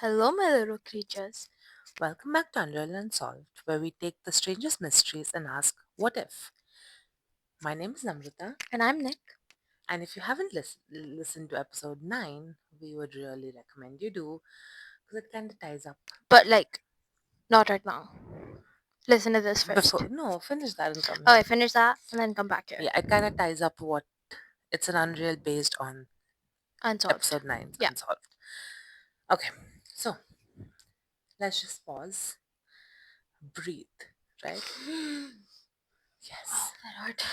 Hello, my little creatures. Welcome back to Unsolved, where we take the strangest mysteries and ask, what if? My name is Namrata, And I'm Nick. and if you haven't listened to episode 9, we would really recommend you do, because it kind of ties up. But, not right now. Listen to this first. Finish that and come Oh, here. I finish that and then come back here. Yeah, it kind of ties up what it's an Unreal based on Unsolved. episode 9's Yeah. Unsolved. Okay, so let's just pause, breathe, right? Yes. That hurt.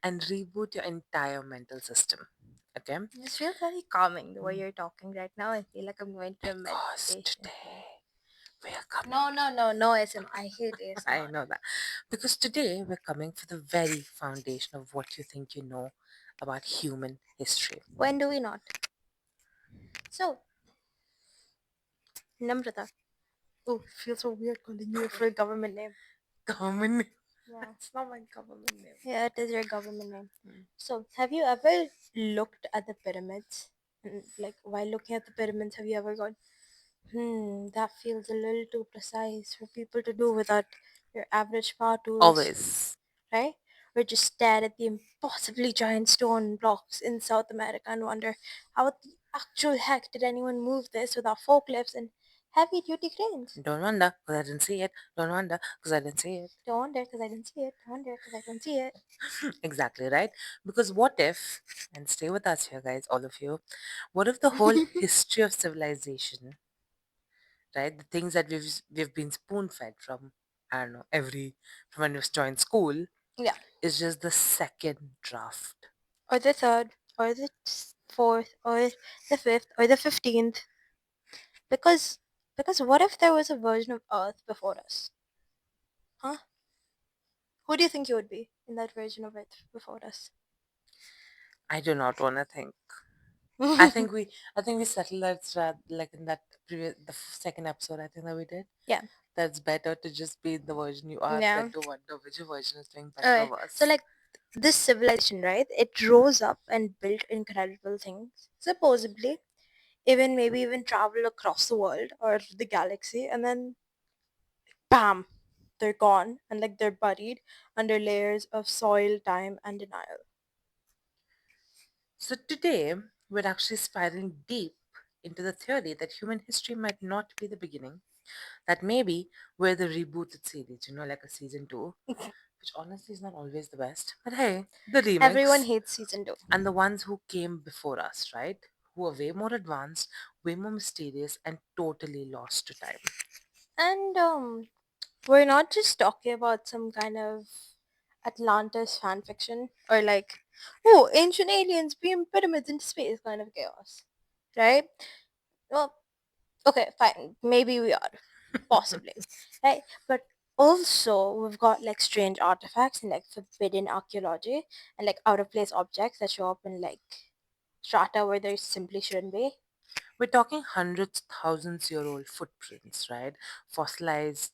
And reboot your entire mental system. Okay? This feels very calming the way you're talking right now. I feel like I'm going to a Because meditation. today we're coming. No, ASMR. I hate I ASMR. know that. Because today we're coming for the very foundation of what you think you know about human history. When do we not? So, Namrata. Oh, it feels so weird calling you for a government name. Government. Yeah. It's not my government name. Yeah, it is your government name. Hmm. So, have you ever looked at the pyramids? And, while looking at the pyramids, have you ever gone, that feels a little too precise for people to do without your average power tools, Always. right? Or just stare at the impossibly giant stone blocks in South America and wonder how the actual heck did anyone move this without forklifts and heavy duty cranes? Don't wonder because I didn't see it. Don't wonder because I didn't see it. Don't wonder because I didn't see it. Don't wonder because I don't see it. Exactly, right? Because what if, and stay with us here, guys, all of you, what if the whole history of civilization, right? The things that we've been spoon fed from, I don't know, from when we joined school, Yeah. is just the second draft. Or the third, or the fourth, or the fifth, or the 15th. Because, because what if there was a version of Earth before us? Huh? Who do you think you would be in that version of it before us? I do not want to think. I think we settled that like in that second episode. I think that we did. Yeah. That's better to just be in the version you are Yeah. than to wonder which version is doing better or Okay. So worse. this civilization, right? It rose up and built incredible things. Supposedly, even travel across the world or the galaxy, and then bam, they're gone and they're buried under layers of soil, time, and denial. So today we're actually spiraling deep into the theory that human history might not be the beginning. That maybe we're the rebooted series, like a season two, which honestly is not always the best. But hey, the Everyone remix hates season 2. and the ones who came before us, right? Who are way more advanced, way more mysterious, and totally lost to time. And we're not just talking about some kind of Atlantis fan fiction or oh, ancient aliens beam pyramids into space kind of chaos, right? Well, okay, fine, maybe we are, possibly, right? But also we've got strange artifacts and forbidden archaeology and out of place objects that show up in strata where there simply shouldn't be. We're talking hundreds, thousands year old footprints, right? Fossilized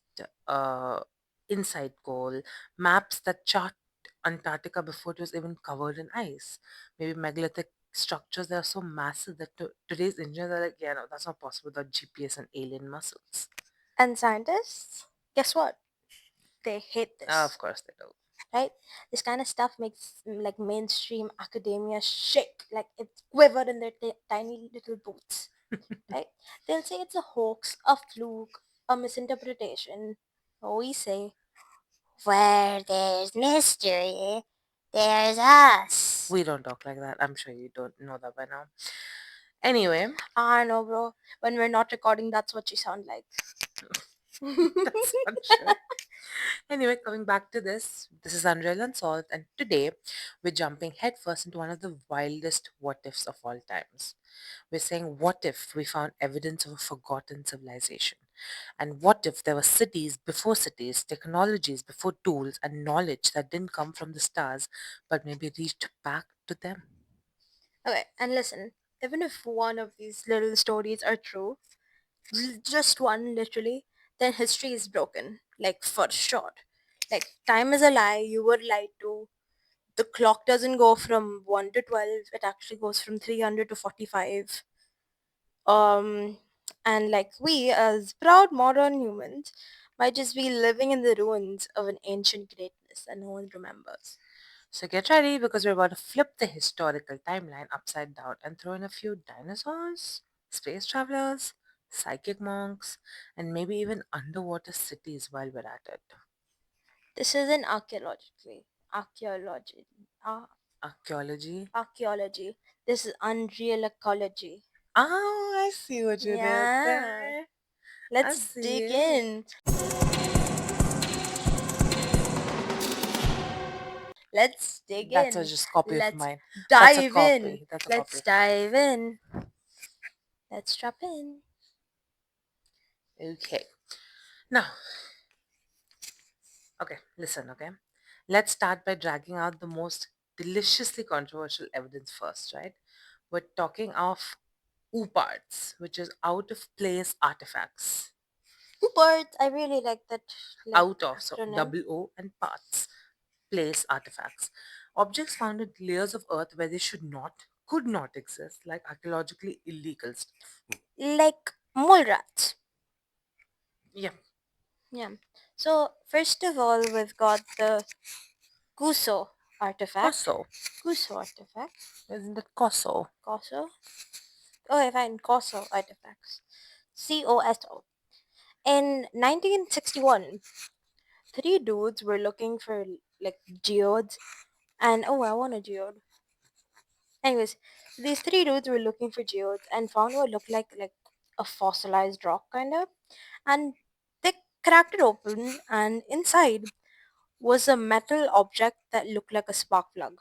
uh, inside coal, maps that chart Antarctica before it was even covered in ice. Maybe megalithic structures that are so massive that today's engineers are like, yeah, no, that's not possible without GPS and alien muscles. And scientists, guess what? They hate Of this, course they do. right? This kind of stuff makes mainstream academia shake, like it's quiver in their tiny little boots, right? They'll say it's a hoax, a fluke, a misinterpretation. We say, where there's mystery, there's us. We don't talk like that. I'm sure you don't know that by now. Anyway, I know, bro. When we're not recording, that's what you sound like. that's not true. Anyway, coming back to this is Unreal Unsolved, and today we're jumping headfirst into one of the wildest what ifs of all times. We're saying, what if we found evidence of a forgotten civilization? And what if there were cities, technologies before tools, and knowledge that didn't come from the stars but maybe reached back to them? Okay, and listen, even if one of these little stories are true, just one literally, then history is broken, for sure. Time is a lie, you were lied to. The clock doesn't go from 1 to 12, it actually goes from 300 to 45. And like we, as proud modern humans, might just be living in the ruins of an ancient greatness that no one remembers. So get ready because we're about to flip the historical timeline upside down and throw in a few dinosaurs, space travelers, psychic monks, and maybe even underwater cities while we're at it. This isn't archaeology, uh, Archaeology. archaeology. This is unreal ecology. Oh, I see what you did Yeah, there. I let's see dig it. in. Let's dig That's a in. just copy of Let's mine. That's a dive in. copy. That's a copy Let's of mine. dive in. Let's drop in. Okay. Now, okay, listen, okay? Let's start by dragging out the most deliciously controversial evidence first, right? We're talking of OOPARTs, which is out of place artifacts. But I really like that like Out of, so acronym. double O and parts, place artifacts. Objects found in layers of earth where they should not, could not exist, like archaeologically illegal stuff. Like mole rats. Yeah, Yeah. So first of all, we've got the Kuso artifact. Koso. Kuso artifact. Isn't it Koso? Koso. Okay, fine. Koso artifacts. COSO. In 1961, three dudes were looking for like geodes, and oh, I want a geode. Anyways, these three dudes were looking for geodes and found what looked like a fossilized rock kind of, and they cracked it open, and inside was a metal object that looked like a spark plug.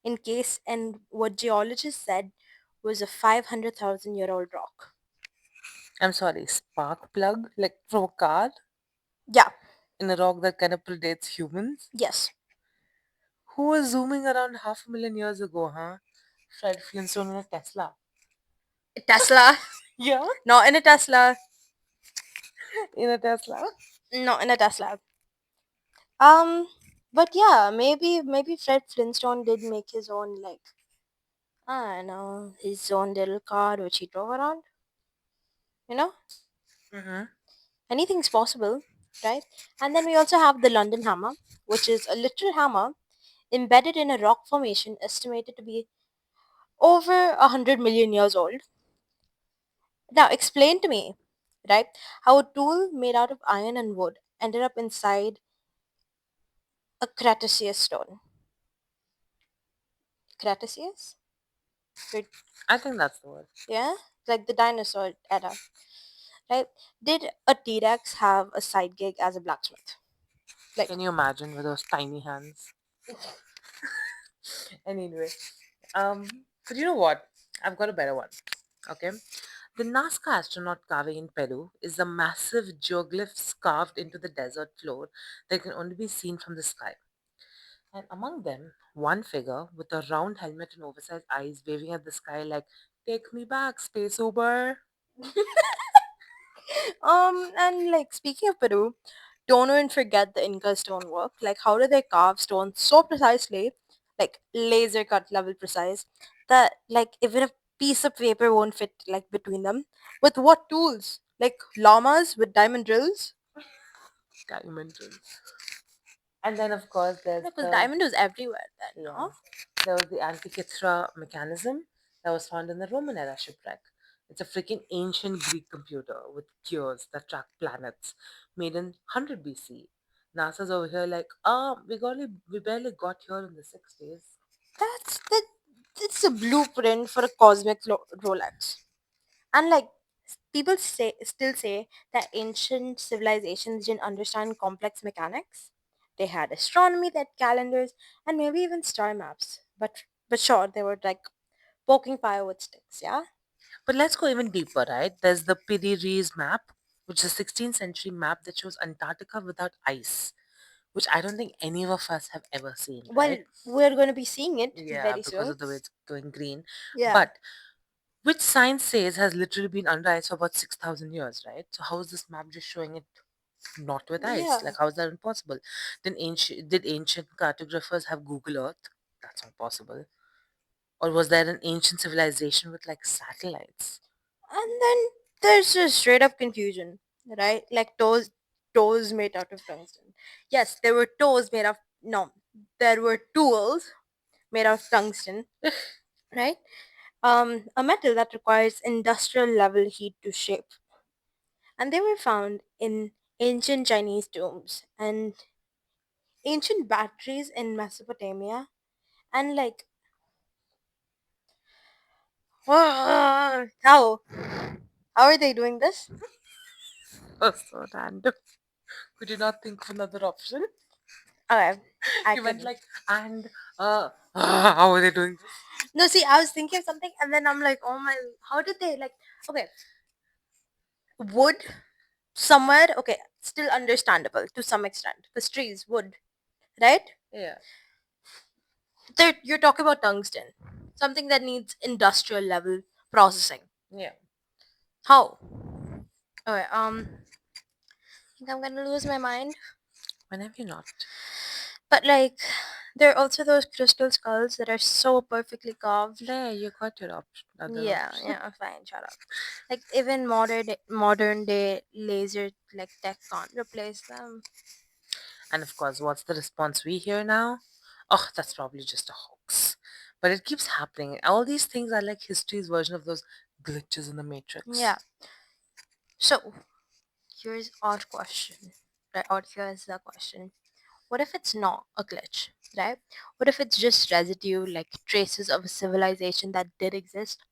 In case, and what geologists said was a 500,000-year-old rock. I'm sorry, spark plug? Like from a car? Yeah. In a rock that kind of predates humans? Yes. Who was zooming around half a million years ago, huh? Fred Flintstone in a Tesla. Tesla. Yeah, Not in a Tesla. in a Tesla. Not in a Tesla. Um, but yeah, maybe Fred Flintstone did make his own like I don't know his own little car which he drove around. You know, Mm-hmm. anything's possible, right? And then we also have the London Hammer, which is a literal hammer embedded in a rock formation estimated to be over 100 million years old. Now, explain to me, right, how a tool made out of iron and wood ended up inside a Cretaceous stone. Cretaceous? Wait, I think that's the word. yeah? Like the dinosaur era, right? Did a T Rex have a side gig as a blacksmith? Like, Can you imagine with those tiny hands? Anyway, um, but you know what? I've got a better one. Okay. The Nazca astronaut carving in Peru is a massive geoglyphs carved into the desert floor that can only be seen from the sky. And among them, one figure with a round helmet and oversized eyes waving at the sky like, "Take me back, Space Uber." and like speaking of Peru, don't even forget the Inca stonework. Like, how do they carve stone so precisely, like laser cut level precise, that like even a piece of paper won't fit like between them? With what tools? Like llamas with diamond drills? Diamond. And then, of course, there's Because the, diamond was everywhere then, yeah, no? there was the Antikythera mechanism that was found in the Roman era shipwreck. It's a freaking ancient Greek computer with gears that track planets, made in 100 BC. NASA's over here like, we barely got here in the 60s. That's the it's a blueprint for a cosmic Rolex. And like people still say that ancient civilizations didn't understand complex mechanics. They had astronomy, they had calendars, and maybe even star maps. But sure, they were like poking fire with sticks, yeah? But let's go even deeper, right? There's the Piri-Reis map, which is a 16th century map that shows Antarctica without ice, which I don't think any of us have ever seen, Well, right? we're going to be seeing it Yeah, very because soon. of the way it's going green. Yeah. But which science says has literally been under ice for about 6,000 years, right? So how is this map just showing it not with ice? Yeah. Like, how is that impossible? Did ancient cartographers have Google Earth? That's not possible. Or was there an ancient civilization with like satellites? And then There's just straight up confusion, right? Like toes made out of tungsten. Yes, there were toes made of no, there were tools made of tungsten, right? A metal that requires industrial level heat to shape, and they were found in ancient Chinese tombs and ancient batteries in Mesopotamia, and like how are they doing this? Oh, so random. Could you not think of another option? Okay, I You went can. like, and how are they doing this? No, see, I was thinking of something, and then I'm like, oh my, how did they like? Okay, wood somewhere. Okay, still understandable to some extent because trees, wood, right? Yeah, You're talking about tungsten, something that needs industrial level processing. yeah. How? Okay, I think I'm gonna lose my mind. When have you not? But like, there are also those crystal skulls that are so perfectly carved. There, you got your option. Other Yeah, option. yeah, fine, shut up. Like even modern day laser like tech can't replace them. And of course, what's the response we hear now? Oh, that's probably just a hoax. But it keeps happening. All these things are like history's version of those glitches in the Matrix. Yeah. So here's our question, right? Or here's the question: what if it's not a glitch, right? What if it's just residue, like traces of a civilization that did exist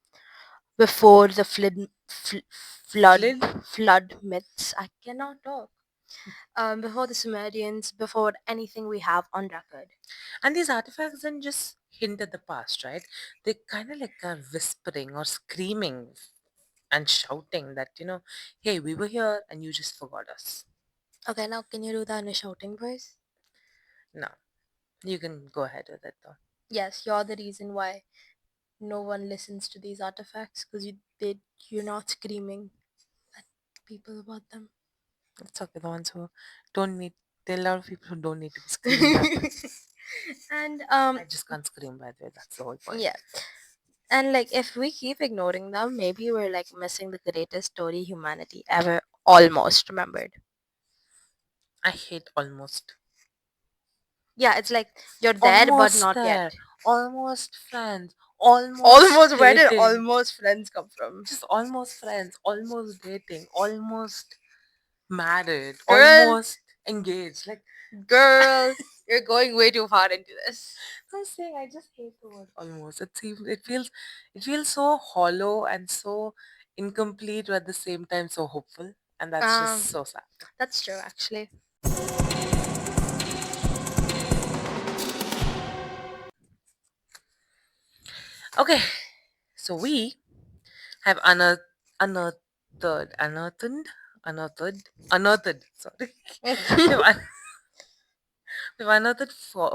before the flood, Flid? flood myths? I cannot talk. Before the Sumerians, before anything we have on record. And these artifacts then just hint at the past, right? They kind of like are whispering or screaming and shouting that, hey, we were here and you just forgot us. Okay, now can you do that in a shouting voice? No, you can go ahead with it though. Yes, you're the reason why no one listens to these artifacts because you're not screaming at people about them. It's okay, the ones who don't need, there are a lot of people who don't need to be screamed at. And I just can't scream, by the way, that's the whole point. yeah, and like if we keep ignoring them, maybe we're like missing the greatest story humanity ever almost remembered. I hate almost. Yeah, it's like you're there but Almost not yet. there, almost friends, almost Almost, where did dating. almost friends come from? Just almost friends, almost dating, almost married, Girl, almost engaged. Like, girl, you're going way too far into this. I'm saying, I just hate the word almost. It feels so hollow and so incomplete, but at the same time so hopeful, and that's just Um, so sad. that's true actually. Okay, so we have unearthed. Sorry, we've, we've unearthed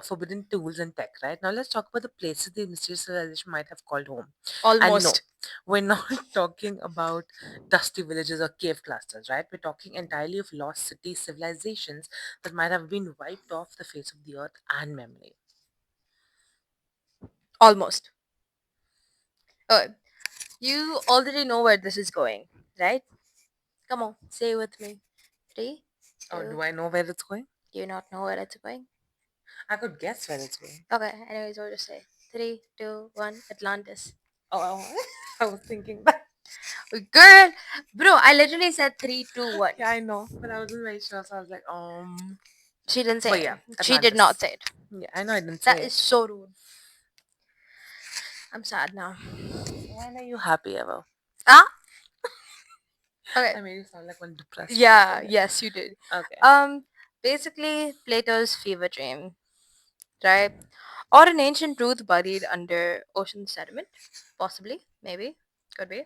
forbidden tools and tech. Right now, let's talk about the places the mysterious civilization might have called home. And no, Almost. we're not talking about dusty villages or cave clusters, right? We're talking entirely of lost city civilizations that might have been wiped off the face of the earth and memory. Almost. Oh, you already know where this is going, right? Come on, say it with me. Three, Oh, two. do I know where it's going? Do you not know where it's going? I could guess where it's going. Okay. Anyways, what to say? Three, two, one. Atlantis. Oh, I was thinking that. Girl, bro, I literally said three, two, one. Yeah, I know, but I wasn't very sure, so I was like, She didn't But say it. yeah, She did not Atlantis. say it. Yeah, I know I didn't That say is it. so rude. I'm sad now. When are you happy ever? Ah. Okay. I made you sound like one depressed Yeah. person. Yes, you did. Okay. Um. Basically, Plato's fever dream, right? Or an ancient truth buried under ocean sediment, possibly, maybe, could be.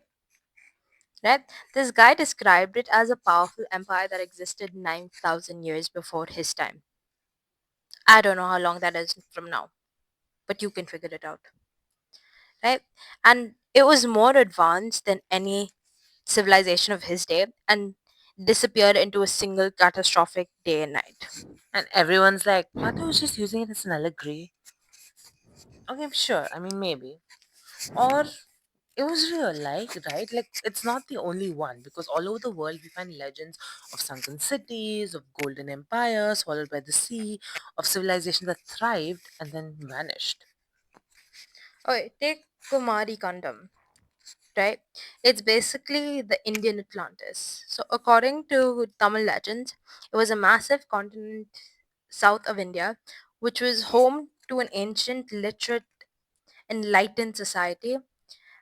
Right? This guy described it as a powerful empire that existed 9,000 years before his time. I don't know how long that is from now, but you can figure it out. Right? And it was more advanced than any civilization of his day and disappeared into a single catastrophic day and night. And everyone's like, Plato was just using it as an allegory. Okay, sure. I mean, maybe. Or It was real, like, right? Like, it's not the only one because all over the world we find legends of sunken cities, of golden empires swallowed by the sea, of civilizations that thrived and then vanished. Okay, take Kumari Kandam, right? It's basically the Indian Atlantis. So, according to Tamil legends, it was a massive continent south of India, which was home to an ancient, literate, enlightened society.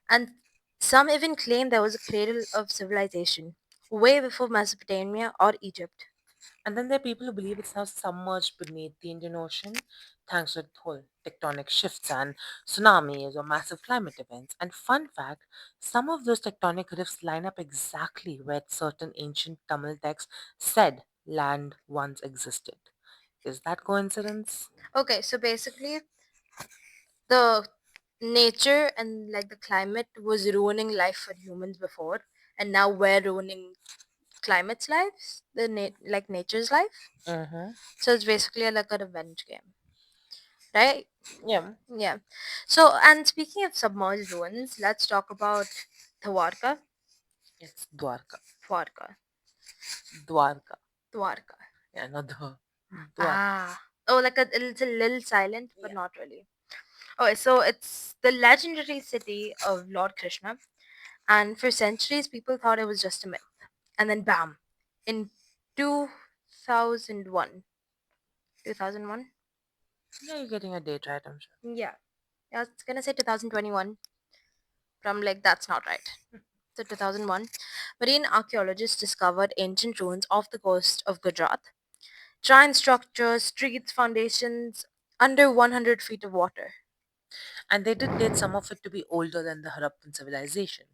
And some even claim there was a cradle of civilization way before Mesopotamia or Egypt. And then there are people who believe it's now submerged beneath the Indian Ocean thanks to the whole tectonic shifts and tsunamis or massive climate events. And fun fact, some of those tectonic rifts line up exactly where certain ancient Tamil texts said land once existed. Is that coincidence? Okay, so basically, the nature and like the climate was ruining life for humans before, and now we're ruining climate's lives, like nature's life. Mm-hmm. So it's basically like a revenge game, right? Yeah, Yeah. So, and speaking of submerged ruins, let's talk about Dwarka. it's Dwarka. Dwarka. Dwarka. Dwarka. Yeah, not the Dwarka. Ah. Oh, like it's a little silent, but Yeah. not really. Okay, so it's the legendary city of Lord Krishna, and for centuries people thought it was just a myth. And then, bam, in 2001, 2001, Yeah, you're getting a date right, I'm sure. yeah, I was gonna say 2021, but I'm like, that's not right. So 2001, marine archaeologists discovered ancient ruins off the coast of Gujarat. Giant structures, streets, foundations, under 100 feet of water. And they did date some of it to be older than the Harappan civilization.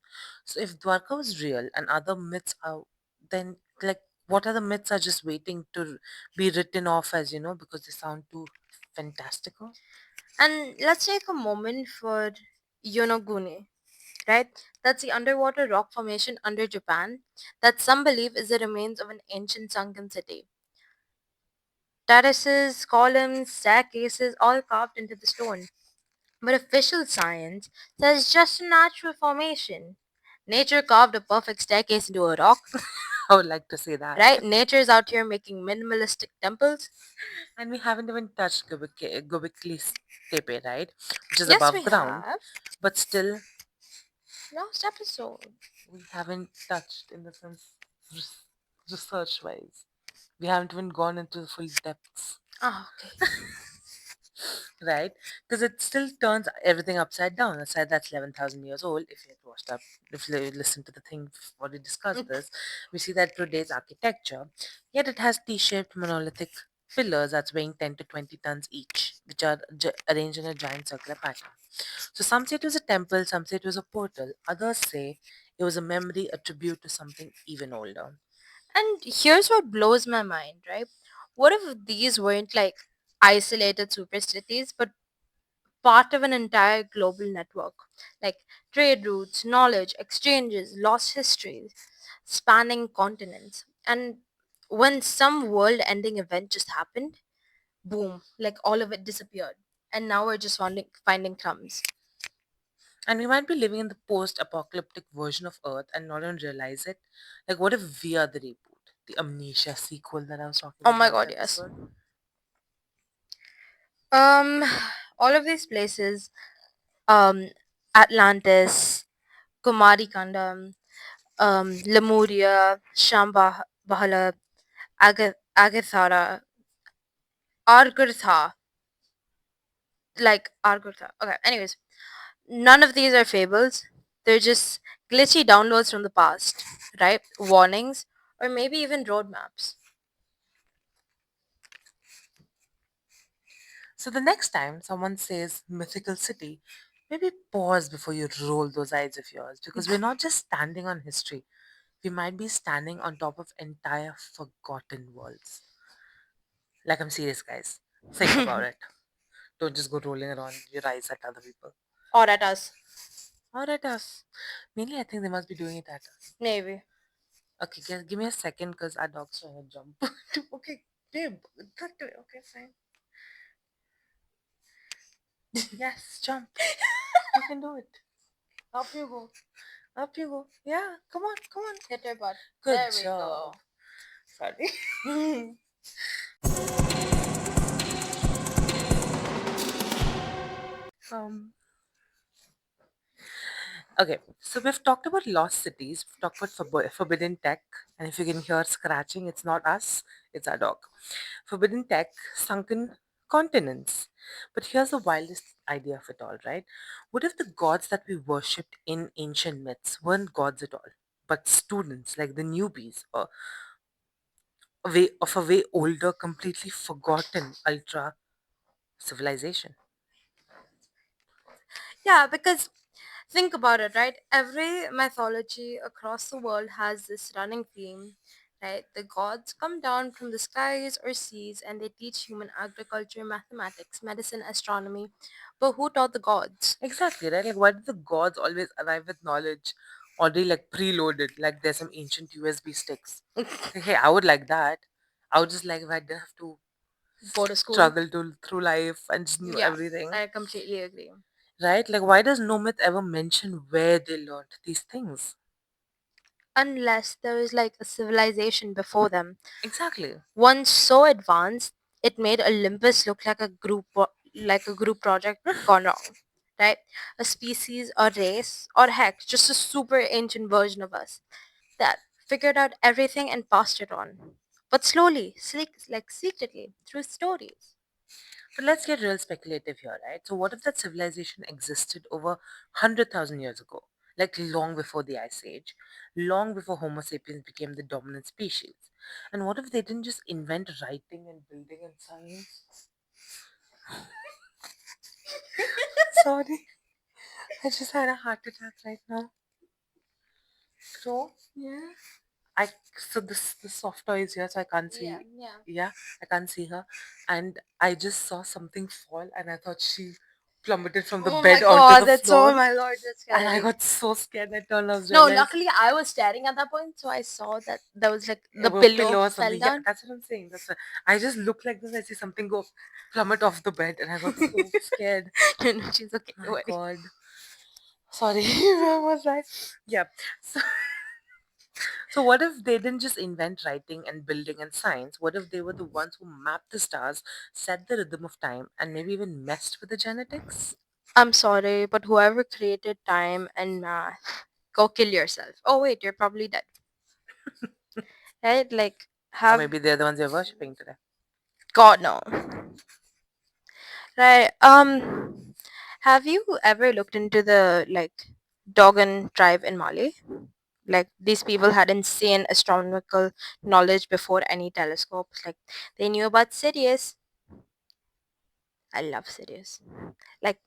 So if Dwarka was real and other myths are, then like what other myths are just waiting to be written off as, because they sound too fantastical? And let's take a moment for Yonaguni, right? That's the underwater rock formation under Japan that some believe is the remains of an ancient sunken city. Terraces, columns, staircases, all carved into the stone. But official science says just a natural formation. Nature carved a perfect staircase into a rock, I would like to say that. right? Nature's out here making minimalistic temples. And we haven't even touched Gobekli Tepe, right? Which is Yes, above we ground, have. but still Last episode. we haven't touched in the sense research wise. We haven't even gone into the full depths. Ah, okay. Right? Because it still turns everything upside down. Aside that's 11,000 years old. If you had watched up, if you listen to the thing before we discussed this, we see that today's architecture, yet it has T-shaped monolithic pillars that's weighing 10 to 20 tons each, which are arranged in a giant circular pattern. So some say it was a temple, some say it was a portal, others say it was a memory, a tribute to something even older. And here's what blows my mind, right? What if these weren't like isolated super cities, but part of an entire global network? Like trade routes, knowledge, exchanges, lost histories, spanning continents. And when some world ending event just happened, boom, like all of it disappeared. And now we're just finding crumbs. And we might be living in the post apocalyptic version of Earth and not even realize it. Like, what if we are the reboot? The amnesia sequel that I was talking Oh about my last god, yes. episode? Um, all of these places, Atlantis, Kumari Kandam, Lemuria, Shambhala, Agathara, Argurtha, like Argurtha. Okay, anyways, none of these are fables. They're just glitchy downloads from the past, right? Warnings, or maybe even roadmaps. So, the next time someone says mythical city, maybe pause before you roll those eyes of yours because we're not just standing on history, we might be standing on top of entire forgotten worlds. Like, I'm serious, guys. Think about it. Don't just go rolling around your eyes at other people Or at us, or at us. Mainly, I think they must be doing it at us. maybe. Okay, give me a second because our dog's trying to jump. Okay, babe, talk to it. Okay, fine. Yes, jump. You can do it. Up you go. Up you go. Yeah, come on, come on. Hit your butt. Good There we job. go. Sorry. Um, okay, so we've talked about lost cities, we've talked about forbidden tech, and if you can hear scratching, it's not us, it's our dog. Forbidden tech, sunken continents. But here's the wildest idea of it all, right? What if the gods that we worshipped in ancient myths weren't gods at all, but students like the newbies, or a way older, completely forgotten ultra civilization? Yeah, because think about it, right? Every mythology across the world has this running theme, right? The gods come down from the skies or seas and they teach human agriculture, mathematics, medicine, astronomy. But who taught the gods? Exactly, right? Like, why do the gods always arrive with knowledge already like preloaded? Like, there's some ancient USB sticks. Like, hey, I would like that. I would just like if I didn't have to Go to school? struggle to through life and just knew Yeah, everything, I completely agree. right? Like, why does no myth ever mention where they learned these things? Unless there is like a civilization before them. Exactly. One so advanced it made Olympus look like a group project gone wrong. Right? A species, a race, or heck, just a super ancient version of us that figured out everything and passed it on. But slowly, secretly, through stories. But let's get real speculative here, right? So, what if that civilization existed over 100,000 years ago? Like long before the Ice Age, long before Homo sapiens became the dominant species. And what if they didn't just invent writing and building and science? Sorry, I just had a heart attack right now. So, Yeah. I so this soft toy is here, so I can't Yeah, see. yeah. Yeah, I can't see her, and I just saw something fall, and I thought she plummeted from the Oh my bed onto god, the that's oh floor, my lord, that's and I scary. got so scared. I turned around, No, realized luckily I was staring at that point, so I saw that there was like it the was a pillow pillow or fell something. Yeah, down. that's what I'm saying. I just looked like this. I see something go plummet off the bed, and I got so scared. No, no, she's okay, don't My worry. God, sorry, where was I? Yeah. So, so what if they didn't just invent writing and building and science? What if they were the ones who mapped the stars, set the rhythm of time, and maybe even messed with the genetics? I'm sorry, but whoever created time and math, go kill yourself. Oh wait, you're probably dead. Right? Like Or have maybe they're the ones you're worshipping today. God no. Right. Have you ever looked into the Dogon tribe in Mali? Like these people had insane astronomical knowledge before any telescopes. Like they knew about Sirius. I love Sirius. Like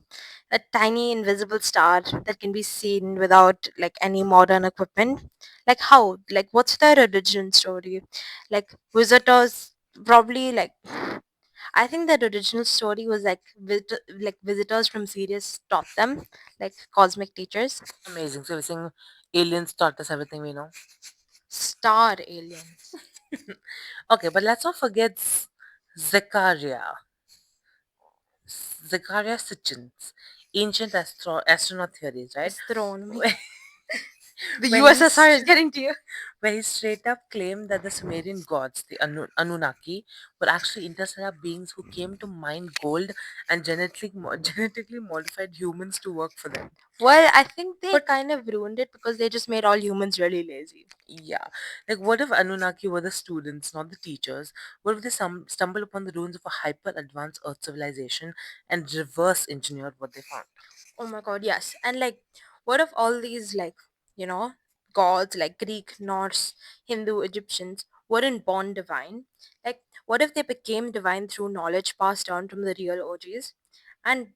a tiny invisible star that can be seen without like any modern equipment. Like how? Like what's their origin story? Like visitors probably like I think that original story was like visitors from Sirius taught them, like cosmic teachers. Amazing. So we're saying aliens taught us everything we know. Star aliens. Okay, but let's not forget Zechariah. Zechariah Sitchin's ancient astronaut theories, right? Astronomy. Where, The where he USSR is getting to you. where he straight up claimed that the Sumerian gods, the Anunnaki, were actually interstellar beings who came to mine gold and genetically modified humans to work for them. Well, I think they But kind of ruined it because they just made all humans really lazy. yeah, like what if Anunnaki were the students, not the teachers? What if they stumbled upon the ruins of a hyper advanced Earth civilization and reverse engineered what they found? Oh my god, yes. And like, what if all these you know, gods like Greek, Norse, Hindu, Egyptians weren't born divine? Like, what if they became divine through knowledge passed down from the real OGs? And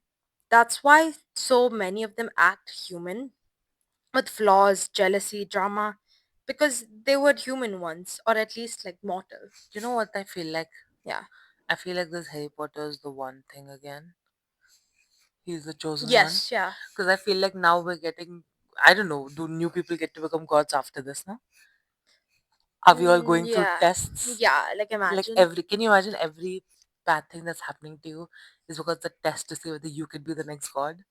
that's why so many of them act human with flaws, jealousy, drama, because they were human once, or at least like mortal. You know what I feel like? Yeah. I feel like this Harry Potter is the one thing again. He's the chosen one. Yes, yeah. Because I feel like now we're getting, I don't know, do new people get to become gods after this, no? Are we all going through Yeah. tests? Yeah, like Like imagine. can you imagine every bad thing that's happening to you is because the test to see whether you could be the next god?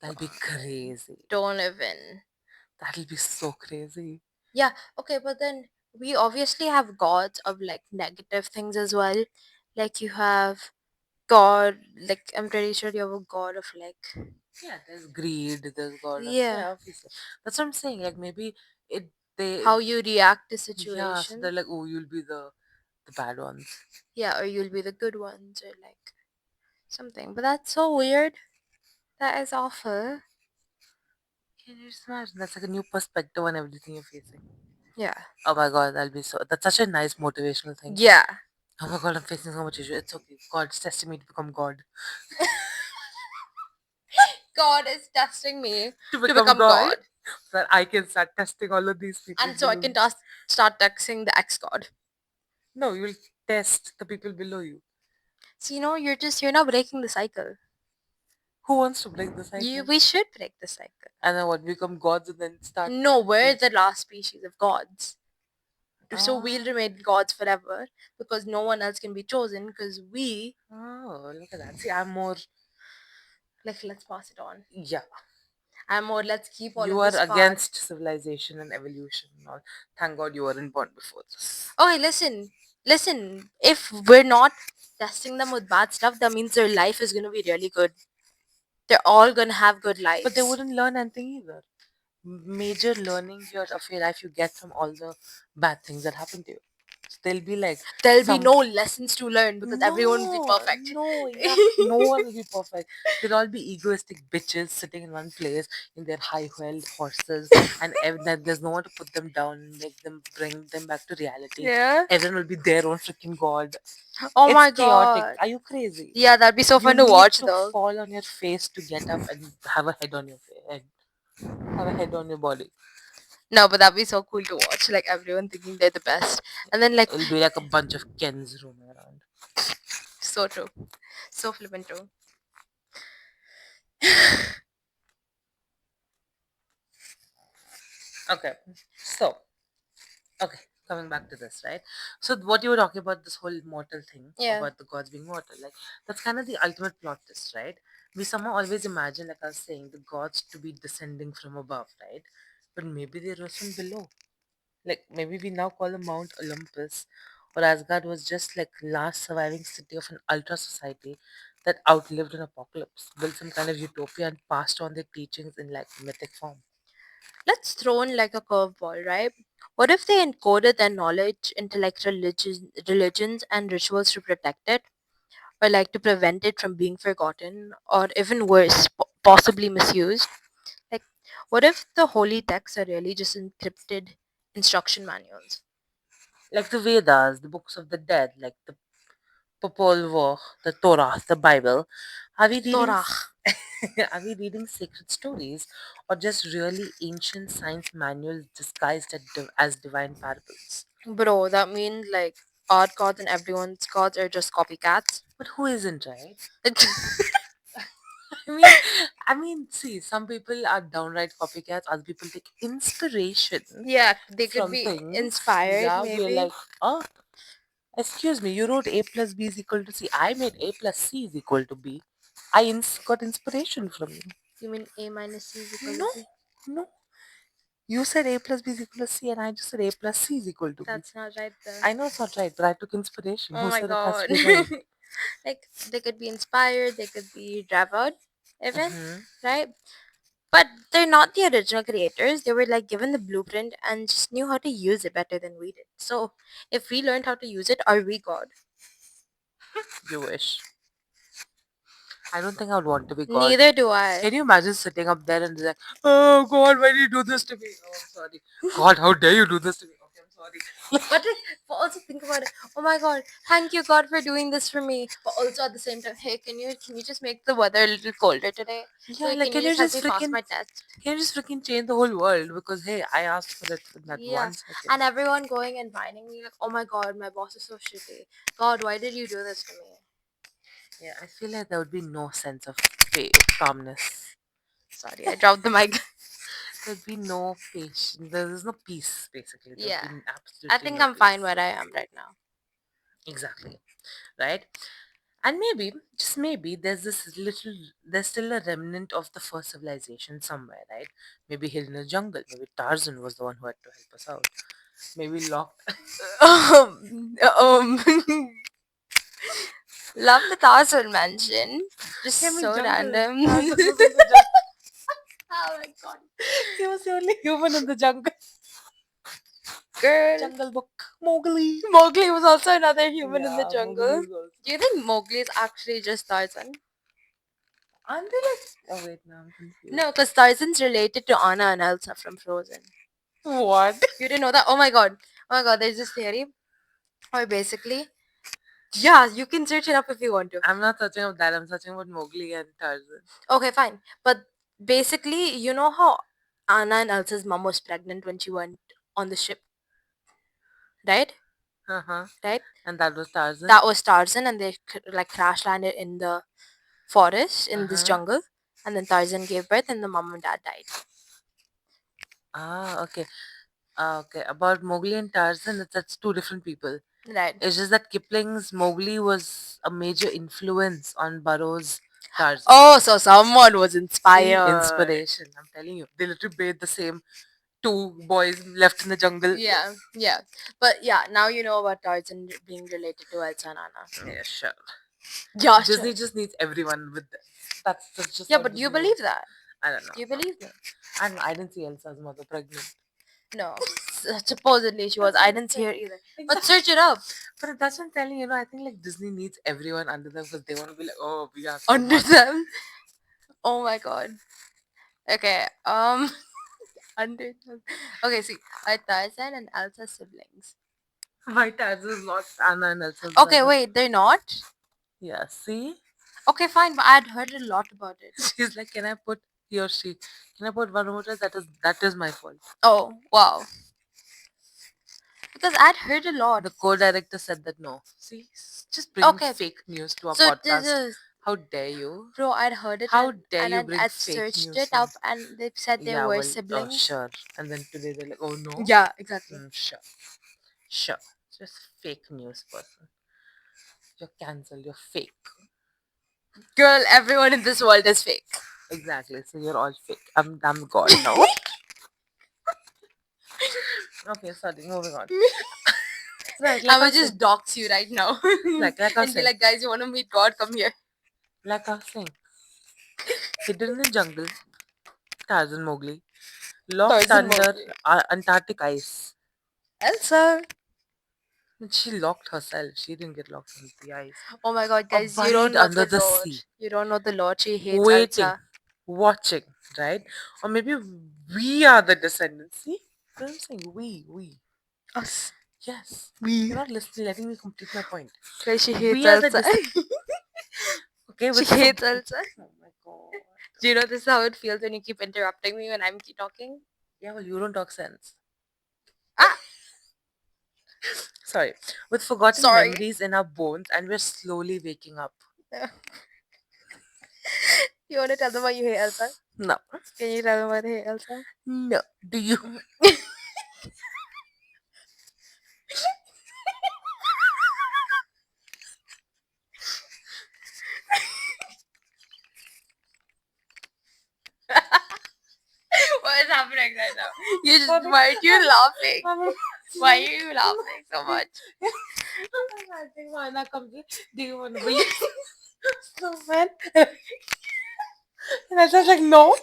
That'll be crazy. Don't even. That'll be so crazy. Yeah, okay, but then we obviously have gods of like negative things as well. Like you have God, like I'm pretty sure you have a god of like, Yeah, there's greed, there's God of, yeah, yeah, obviously. That's what I'm saying. Like maybe it they how you react to yeah, so they're situation. like, oh, you'll be the bad ones. Yeah, or you'll be the good ones or like something. But that's so weird. That is awful. Can you just imagine? That's like a new perspective on everything you're facing. Yeah. Oh my god, that'll be so. That's such a nice motivational thing. Yeah. Oh my god, I'm facing so much issue. It's okay. God's testing me to become God. God is testing me To to become become God, God. so that I can start testing all of these people And so I below can me. start texting the ex God. No, you will test the people below you. So you're not breaking the cycle. Who wants to break the You cycle? we should break the cycle. And then what? Become gods and then start. No, we're Being- the last species of gods. So we'll Ah, remain gods forever because no one else can be chosen because we oh, look at that. See, I'm more. like let's pass it on. Yeah, I'm more let's keep all you of are this part. against civilization and evolution. And all. Thank God you weren't born before this. Okay, listen. If we're not testing them with bad stuff, that means their life is gonna be really good. They're all gonna have good But they lives. wouldn't learn anything either. Major learning of your life you get from all the bad things that happen to you. So they'll be like There'll be some no lessons to learn because everyone will be no, perfect. no, exactly. No one will be perfect. They'll all be egoistic bitches sitting in one place in their high-wheeled horses, and then there's no one to put them down and make them bring them back to reality. Yeah. Everyone will be their own freaking god. Oh It's my chaotic. god. Are you crazy? Yeah, that'd be so You fun to need watch to though. fall on your face to get up and have a head on your head. Have a head on your body. No, but that'd be so cool to watch. Like everyone thinking they're the best. And then like It'll be like a bunch of Kens roaming around. so true. So flippant true. Okay, so okay, coming back to this, right? So what you were talking about, this whole mortal thing Yeah. about the gods being mortal, like that's kind of the ultimate plot twist, right? We somehow always imagine, like I was saying, the gods to be descending from above, right? But maybe they rose from below. Like maybe we now call them Mount Olympus, or Asgard was just like last surviving city of an ultra society that outlived an apocalypse, built some kind of utopia and passed on their teachings in like mythic form. Let's throw in like a curveball, right? What if they encoded their knowledge into like religions and rituals to protect it, or like to prevent it from being forgotten, or even worse, possibly misused? Like, what if the holy texts are really just encrypted instruction manuals? Like the Vedas, the books of the dead, like the Popol Vuh, the Torah, the Bible. Are we reading Torah. are we reading sacred stories or just really ancient science manuals disguised as divine parables? Bro, that means like our gods and everyone's gods are just copycats. But who isn't, right? I mean, see, some people are downright copycats. Other people take inspiration Yeah, they could from be things. inspired Yeah, we're maybe. like, oh, excuse me, you wrote A plus B is equal to C. I made A plus C is equal to B. Got inspiration from you. You mean A minus C is equal to No, C? no. You said A plus B is equal to C, and I just said A plus C is equal to B. That's not right there. I know it's not right, but I took inspiration. Oh Who my said it has to god. be right? Like they could be inspired, they could be revered, even, Hmm. right? But they're not the original creators. They were like given the blueprint and just knew how to use it better than we did. So if we learned how to use it, are we God? You wish. I don't think I would want to be God. Neither do I. Can you imagine sitting up there and like, oh God, why did you do this to me? Oh, I'm sorry. God, how dare you do this to me? Okay, I'm sorry. But like, but also think about it. Oh my God! Thank you God for doing this for me. But also at the same time, hey, can you just make the weather a little colder today? Yeah, Hey, like can you just help me pass my test? can you just freaking change the whole world? Because hey, I asked for it in that Yeah, 1 second. and everyone going and whining me like, oh my God, my boss is so shitty. God, why did you do this to me? Yeah, I feel like there would be no sense of calmness. Sorry, I dropped the mic. There'd be no patience. There's no peace, basically. There would Yeah, be I absolutely think no I'm fine peace. where I am right now. Exactly. Right? And maybe, just maybe, there's still a remnant of the first civilization somewhere, right? Maybe hidden in a jungle. Maybe Tarzan was the one who had to help us out. Maybe locked. um, um, love the Tarzan mention. Just I mean, so jungle. random. Tarzan was in the jungle. Oh my god. He was the only human in the jungle. Girl. Jungle Book. Mowgli. Mowgli was also another human in the Yeah, Mowgli jungle. was also. Do you think Mowgli is actually just Tarzan? Aren't they like? Oh wait, now I'm confused. No, because Tarzan's related to Anna and Elsa from Frozen. What? You didn't know that? Oh my god. Oh my god, there's this theory. Or basically, yeah, you can search it up if you want to. I'm not searching about that. I'm searching about Mowgli and Tarzan. Okay, fine. But basically, you know how Anna and Elsa's mom was pregnant when she went on the ship, right? Uh huh. Right? And that was Tarzan. That was Tarzan, and they like crash landed in the forest in this Uh-huh. jungle, and then Tarzan gave birth, and the mom and dad died. Ah, okay. Okay. About Mowgli and Tarzan, that's two different people. Right. It's just that Kipling's Mowgli was a major influence on Burroughs' Tarzan. Oh, so someone was See, inspired. inspiration. I'm telling you, they literally made the same two boys left in the jungle. Yeah, yeah. But yeah, now you know about Tarzan being related to Elsa and Anna. Yeah, sure. Yeah, Disney sure. just needs everyone with them. That's just Yeah, how but you Disney believe works. that? I don't know. Do you believe me? I didn't see Elsa's mother pregnant. No. Supposedly she was. That's I what I'm didn't see her saying. either. But Exactly. search it up. But that's what I'm telling you. I think like Disney needs everyone under them because they want to be like, oh, we are so Under much. them. Oh my god. Okay. Under them. Okay, see. Are Tarzan and Elsa siblings? My Tarzan is not Anna and Elsa's Okay, brother. wait, they're not? Yeah, see? Okay, fine, but I'd heard a lot about it. She's like, can I put he or she? Can I put one more time? That is my fault. Oh, wow. Because I'd heard a lot. The co-director said that no. See, just bringing Okay. fake news to our So podcast. How dare you? bro, I'd heard it How and, dare and you then bring I fake searched news it in? up and they said they Yeah, were well, siblings. sure. And then today they're like, oh no. Yeah, exactly. Sure. Sure. Just fake news person. You're cancelled. You're fake. Girl, everyone in this world is fake. Exactly. So you're all fake. I'm God now. Okay, sorry. Moving on. Right, like I I will was just saying, dox you right now. like I was and be saying, like, guys, you want to meet God? Come here. like I was saying, hidden in the jungle, Tarzan Mowgli, locked Tarzan under Mowgli. Antarctic ice. Elsa. And she locked herself. She didn't get locked into the ice. Oh my god, Or guys, you don't buried know under the the Lord. sea, You don't know the Lord. She hates waiting, Elsa. watching, right? Or maybe we are the descendants. See? What I'm saying? We. Us. Yes. We. You're not listening, letting me complete my point. Guys, she hates We are the Elsa. okay, She with some. hates Elsa. Oh my god. Do you know this is how it feels when you keep interrupting me when I'm keep talking? Yeah, well, you don't talk sense. Ah! Sorry. With forgotten Sorry. memories in our bones, and we're slowly waking up. You want to tell them why you hate Elsa? No. Can you tell them why they hate Elsa? No. Do you? What is happening right now? You just, why are you laughing? Why are you laughing so much? I think Mana comes in. Do you want to be snowman? And I was like, no.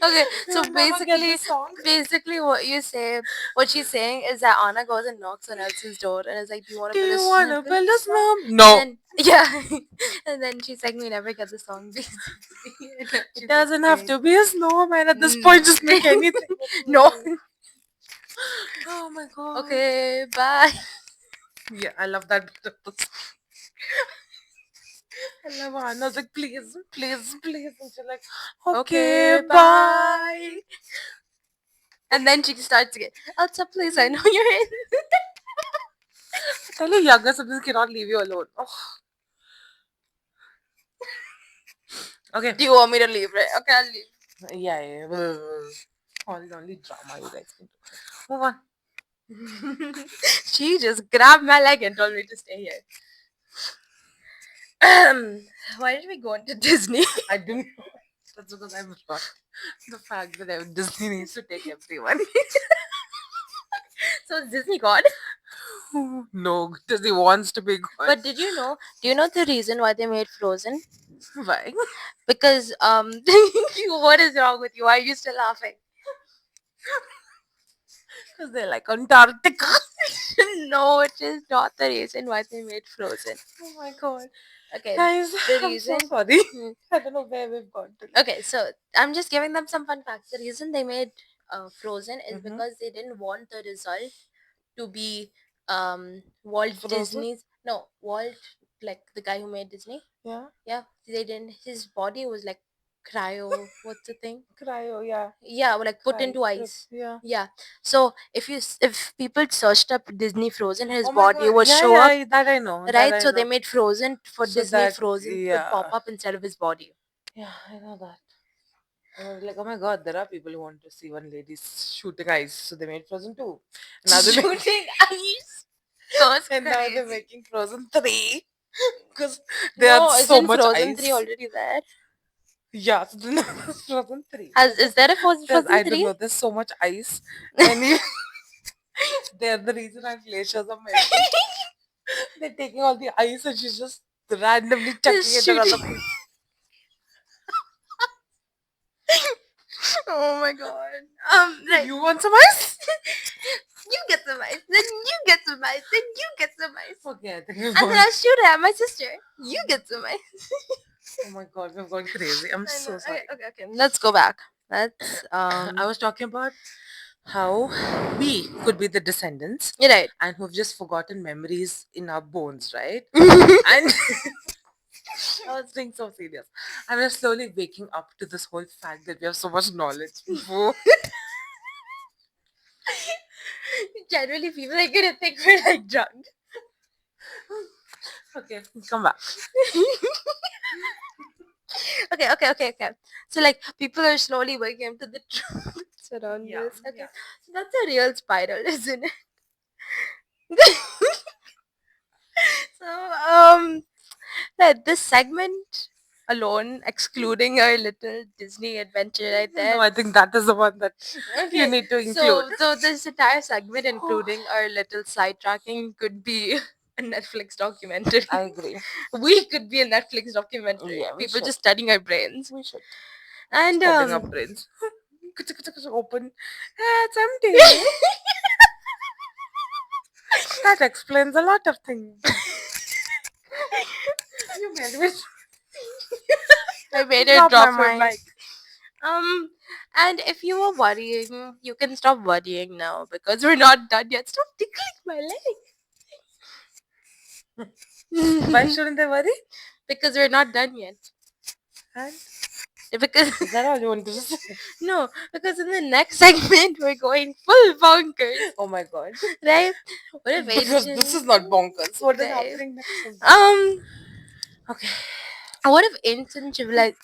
Okay, We so will never get this song. basically what she's saying is that Anna goes and knocks on Elsa's door and is like, do you want Do to build you a want to snowman? build a snow? No. And then, yeah. And then she's like, we never get the song, basically. And then It she's like, doesn't have "Great." to be a snowman at this point. Just make anything. No. Oh my god. Okay, bye. Yeah, I love that bit of the song. I love Anna's like, please, please, please. And she's like, okay, bye. And then she starts again. Elsa, please, I know you're in. Tell your younger siblings cannot leave you alone. Oh. Okay. Do you want me to leave, right? Okay, I'll leave. Yeah. All the only drama you guys can do. Move on. She just grabbed my leg and told me to stay here. Why did we go into Disney? I didn't know. That's because I brought the fact that Disney needs to take everyone. So is Disney God? No, Disney wants to be God. But did you know? Do you know the reason why they made Frozen? Why? Because what is wrong with you? Why are you still laughing? Because they're like Antarctica. No, it is not the reason why they made Frozen. Oh my god. Okay, Guys, the I'm reason. so sorry. Hmm. I don't know where we've gone to. Okay, so I'm just giving them some fun facts. The reason they made Frozen is Mhm. because they didn't want the result to be Walt Frozen? Disney's. No, Walt, like the guy who made Disney. Yeah. Yeah, they didn't. His body was like cryo. What's the thing? Cryo, yeah. Yeah, like put Cry, into ice. yeah. Yeah. So if people searched up Disney Frozen, his Oh my body god. would Yeah, show up, yeah, that I know. That right? I So they know. made Frozen for So Disney that, Frozen to yeah. pop up instead of his body. Yeah, I know that. And I was like, oh my god, there are people who want to see one lady shooting ice. So they made Frozen 2. And now they're Shooting ice. That's and now they're crazy. making Frozen 3. Because they No, had so isn't much Frozen ice. 3 already there? Yeah, so then Frozen 3. Is there a Frozen I don't 3? know. There's so much ice. And they're the reason our glaciers are melting. They're taking all the ice and she's just randomly chucking Just it around the shooting. place. Oh my god. Right. You want some ice? You get some ice, then you get some ice, then you get some ice. Okay, I think And then I'll shoot it at my sister. You get some ice. Oh my god, we've gone crazy. I'm I know. so sorry. Okay. Let's go back. Let's I was talking about how we could be the descendants You're right. and who've just forgotten memories in our bones, right? And I was being so serious. And we're slowly waking up to this whole fact that we have so much knowledge. Boo. Generally people are gonna think we're like drunk. Okay, come back. Okay. So like people are slowly waking up to the truth around Yeah, this. Okay. yeah. So that's a real spiral, isn't it? So that this segment alone, excluding our little Disney adventure right there. No, I think that is the one that you Okay, need to so include. this entire segment, including our little sidetracking, could be a Netflix documentary. I agree. We could be a Netflix documentary. Yeah, we People should. just studying our brains. We should. And Studying our brains. Open. It's empty. That explains a lot of things. You made me I made her drop my her mic. And if you were worrying, you can stop worrying now because we're not done yet. Stop tickling my leg. Why shouldn't I worry? Because we're not done yet. And Because is that all you want to say? no, because in the next segment we're going full bonkers, Oh my god. right? What if Because ancient? this is not bonkers. What is Right. happening next? Okay. What if ancient civilization?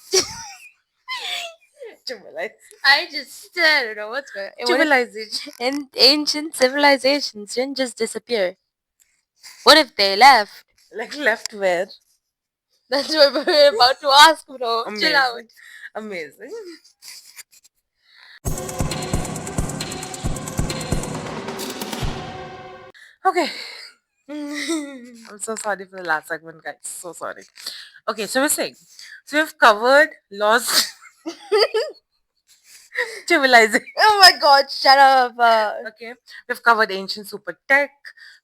I don't know what's going. What if Civilization. ancient civilizations didn't just disappear? What if they left? Like left where? That's what we're about to ask, bro. Amazing. Chill out. Amazing. Okay. I'm so sorry for the last segment, guys. So sorry. Okay, so we're saying, so we've covered lost civilization. Oh my god, shut up. Okay, we've covered ancient super tech.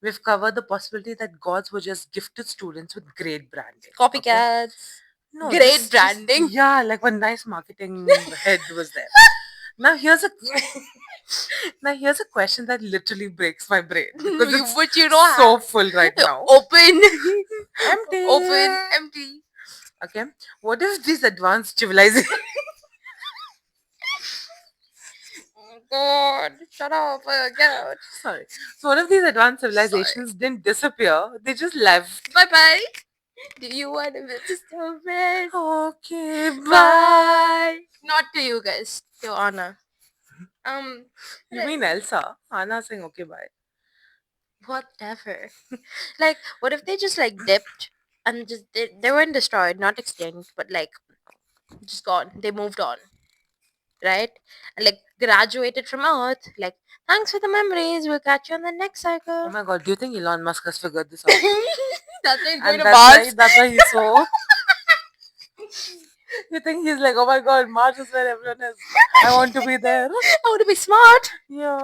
We've covered the possibility that gods were just gifted students with great branding. Okay? Copycats. No, Great branding. yeah, like one nice marketing head was there. Now here's a now here's a question that literally breaks my brain because it's But you don't so have full right now. open. Empty. Open. Empty. Okay, what if these advanced civilizations? Oh god, shut up. Get out. Sorry. So what if these advanced civilizations didn't disappear? They just left. Bye bye. Do you want to visit still friend? Okay, Bye. Not to you guys. To Anna. You mean Elsa? Anna saying okay, bye. Whatever. Like, what if they just like dipped? and just they weren't destroyed, not extinct, but like just gone. They moved on, right? And like graduated from Earth. Like, thanks for the memories. We'll catch you on the next Oh cycle. my god, do you think Elon Musk has figured this out? That's why he's going And to that's why Mars. that's why he's so you think he's like, oh my god, Mars is where everyone is. I want to be there. I want to be smart. Yeah.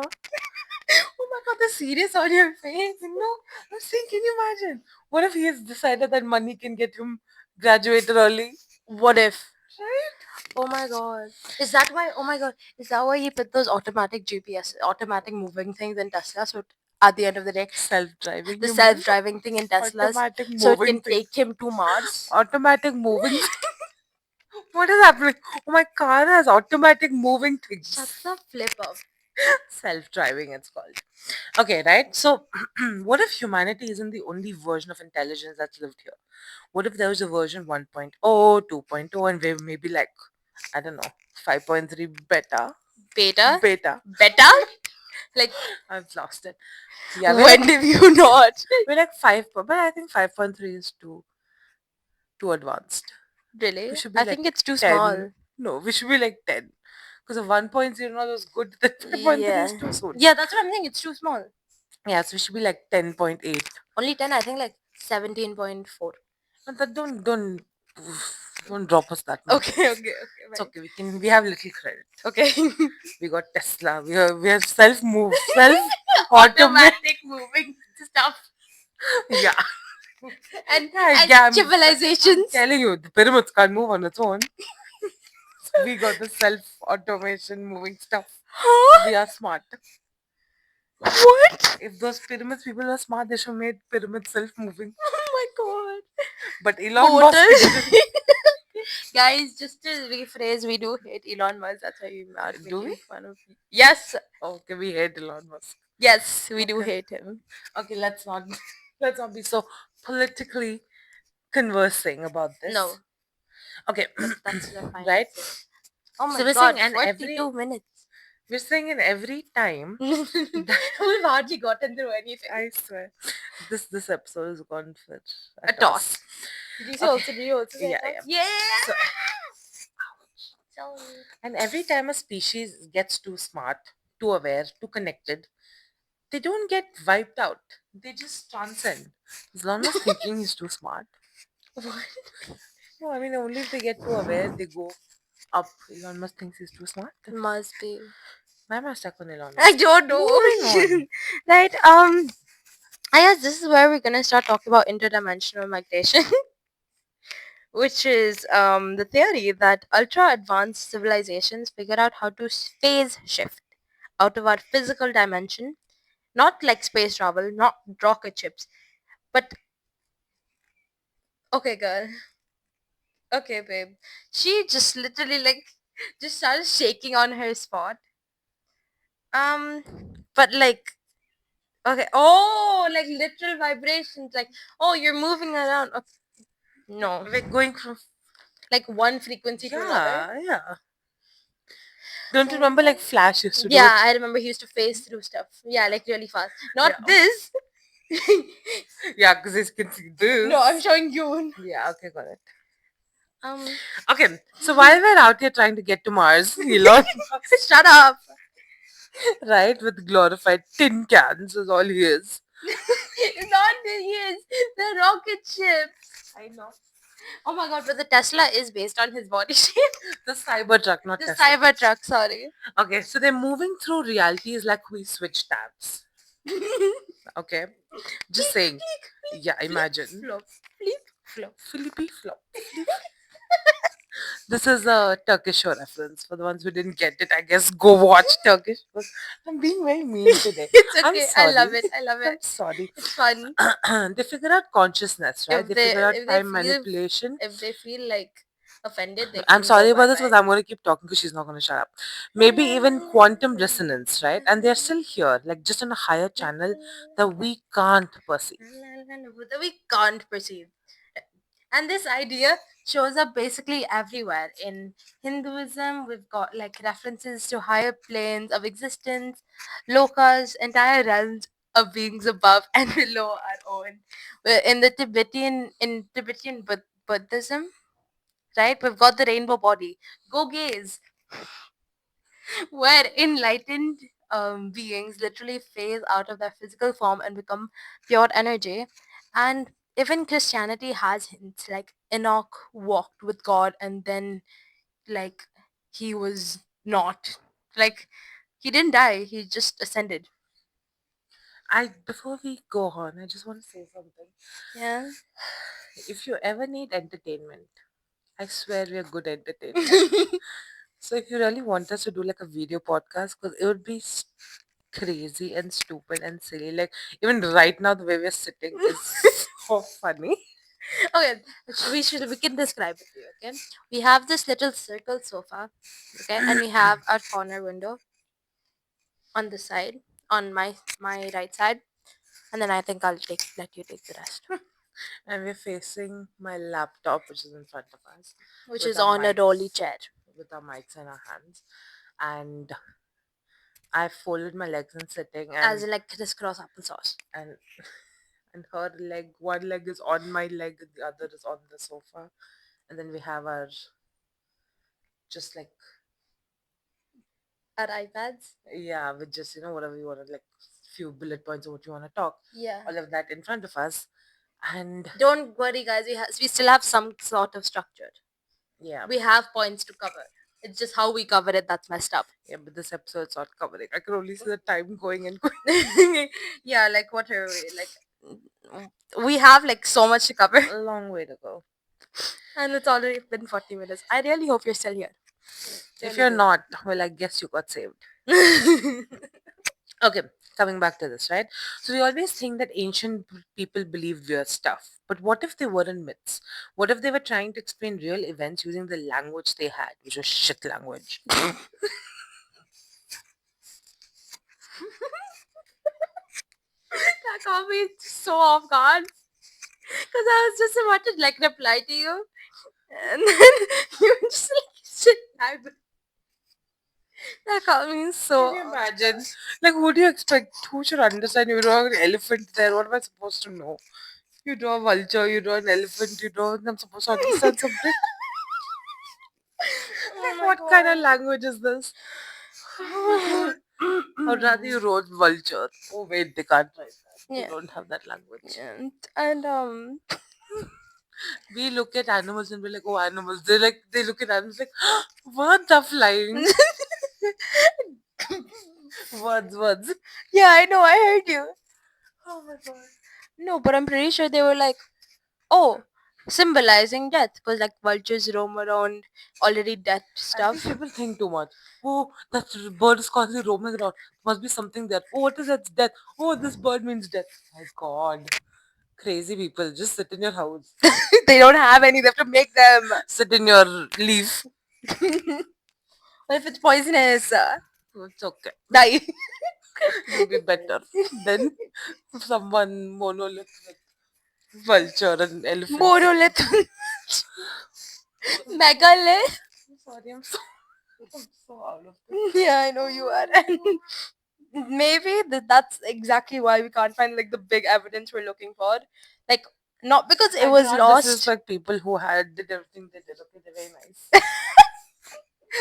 Oh my god, the serious on your face. No, I'm saying, can you imagine? What if he has decided that money can get him graduated early? What if? Right? Oh my god. Is that why? Oh my god. Is that why you put those automatic GPS, automatic moving things in Tesla? So at the end of the day, Self-driving, the you mean? self-driving thing in Teslas, Automatic so it moving can thing. take him to Mars. Automatic moving. What is happening? Oh, my car has automatic moving Shut things. the flip up. Self-driving, it's called. Okay, right? So, what if humanity isn't the only version of intelligence that's lived here? What if there was a version 1.0, 2.0, and we're maybe like, I don't know, 5.3 beta? Beta? Beta. Beta? Like, I've lost it. Yeah, we're when like did you not? we're like 5, but I think 5.3 is too advanced. We Really? should be I like think it's too 10. small. No, we should be like 10. Because a 1.0 now was good, then 5.3 Yeah. is too soon. Yeah, that's what I'm saying. It's too small. Yeah, so we should be like 10.8. Only 10, I think like 17.4. And that don't drop us that much. Okay, okay, okay, It's right. okay. We have little credit. Okay. We got Tesla. We have self move, self automate. Automatic moving stuff. Yeah. and Yeah, I'm civilizations. telling you, the pyramids can't move on its own. We got the self automation moving stuff. Huh? We are smart. What? If those pyramids people are smart, they should have made pyramids self moving. Oh my god. But Elon Musk Portal. didn't. Guys, just to rephrase, we do hate Elon Musk. That's why we are Do we? making fun of him. Yes. Okay, we hate Elon Musk. Yes, we do Okay. hate him. Okay, let's not be so politically conversing about this. No, Okay, that's the final right? say. Oh my So we're god, saying and 42 minutes. we're saying in every time We've hardly gotten through anything. I swear this episode has gone for A toss. Did you say Okay. also? Did you also say Yeah, a toss? yeah. Yeah. So, Sorry. and every time a species gets too smart, too aware, too connected, they don't get wiped out. They just transcend. Elon was thinking he's too smart. What? No, I mean only if they get too aware, they go up. Elon Musk thinks he's too smart. Must be. Why am I stuck on Elon I Musk? don't know. Moving on. Right. I guess this is where we're gonna start talking about interdimensional migration, which is the theory that ultra advanced civilizations figure out how to phase shift out of our physical dimension, not like space travel, not rocket ships, but okay, girl. Okay, babe. She just literally like just started shaking on her spot. Um, but like okay. Oh, like literal vibrations. Like oh, you're moving around. Okay. No, Like going from like one frequency to another. yeah. Don't you remember like Flash used to do Yeah, it? I remember he used to phase through stuff. Yeah, like really fast. Not Yeah. this. Yeah, because he can see this. No, I'm showing you. Yeah, okay, got it. Um, Okay, so while we're out here trying to get to Mars, Elon Musk, shut up. right, with glorified tin cans is all he is. Not his. The rocket ships. I know. Oh my god, but the Tesla is based on his body shape. The Cybertruck, not The Tesla. Cybertruck, sorry. Okay, so they're moving through realities like we switch tabs. Okay, just saying. Yeah, imagine. Flop, flip, flop. Flippy flop. This is a Turkish show reference for the ones who didn't get it. I guess go watch Turkish. I'm being very mean today. It's I'm okay. I sorry. love it. I love I'm it. sorry. It's fun. They figure out consciousness, right? If They they figure out if they time feel manipulation. if they feel like offended, they I'm can sorry go about bye this, but bye. I'm going to keep talking because she's not going to shut up. Maybe even quantum resonance, right? And they're still here, like just on a higher channel that we can't perceive. That we can't perceive. And this idea shows up basically everywhere. In Hinduism, we've got like references to higher planes of existence, lokas, entire realms of beings above and below our own. In the Tibetan Buddhism, right? We've got the rainbow body. Go gaze, where enlightened beings literally phase out of their physical form and become pure energy. And even Christianity has hints like Enoch walked with God and then like he was not like he didn't die, he just ascended. I Before we go on, I just want to say something. Yeah. If you ever need entertainment, I swear we are good entertainment. So if you really want us to do like a video podcast, because it would be crazy and stupid and silly. Like even right now, the way we're sitting is so funny. Okay, we can describe it to you. Okay, we have this little circle sofa. Okay, and we have our corner window on the side, on my right side, and then I think I'll let you take the rest, And we're facing my laptop, which is in front of us, which with is our on a dolly mics, chair with our mics in our hands, and I folded my legs and sitting, as and like crisscross applesauce. and and her leg, one leg is on my leg, and the other is on the sofa, and then we have our just like Our iPads. yeah, with just whatever you want to like few bullet points of what you want to talk, Yeah. all of that in front of us, and Don't worry, guys. We still have some sort of structure. yeah, We have points to cover. It's just how we cover it that's messed up. yeah, but this episode's not covering. I can only see the time going and going. Yeah, like what are we like? We have like so much to cover, A long way to go. and it's already been 40 minutes. I really hope you're still here. If Really you're do. not, well, I guess you got saved. Okay, coming back to this, right? So we always think that ancient people believed weird stuff. But what if they weren't myths? What if they were trying to explain real events using the language they had, which was shit language? That caught me so off guard because I was just about to like reply to you, and then you were just like shit. That caught me so. Can you imagine? Like, what do you expect? Who should understand? You draw an elephant there. What am I supposed to know? You draw a vulture, you draw an elephant, you draw. I'm supposed to understand something. Oh Like, my what kind of god. language is this? I'd rather you wrote vulture. Oh, wait, they can't write that. They Yeah. don't have that language. And We look at animals and we're like, oh, animals. They look at animals like, words are flying. Words. yeah, I know. I heard you. Oh my god. No, but I'm pretty sure they were like, oh, symbolizing death, because like vultures roam around already dead I think stuff. people think too much. Oh, that bird is constantly roaming around. Must be something there. Oh, what is that? It's death. Oh, this bird means death. My god. Crazy people. Just sit in your house. They don't have any. They have to make them. Sit in your leaf. What if it's poisonous? It's okay. Die. It'll be better than someone monolith with vulture and elephant. Monolith. Megalith. I'm sorry, I'm so out of this. Yeah, I know you are. And maybe that's exactly why we can't find like the big evidence we're looking for. Like, not because it I was cannot lost. disrespect people who did everything they did. Okay, they're very nice.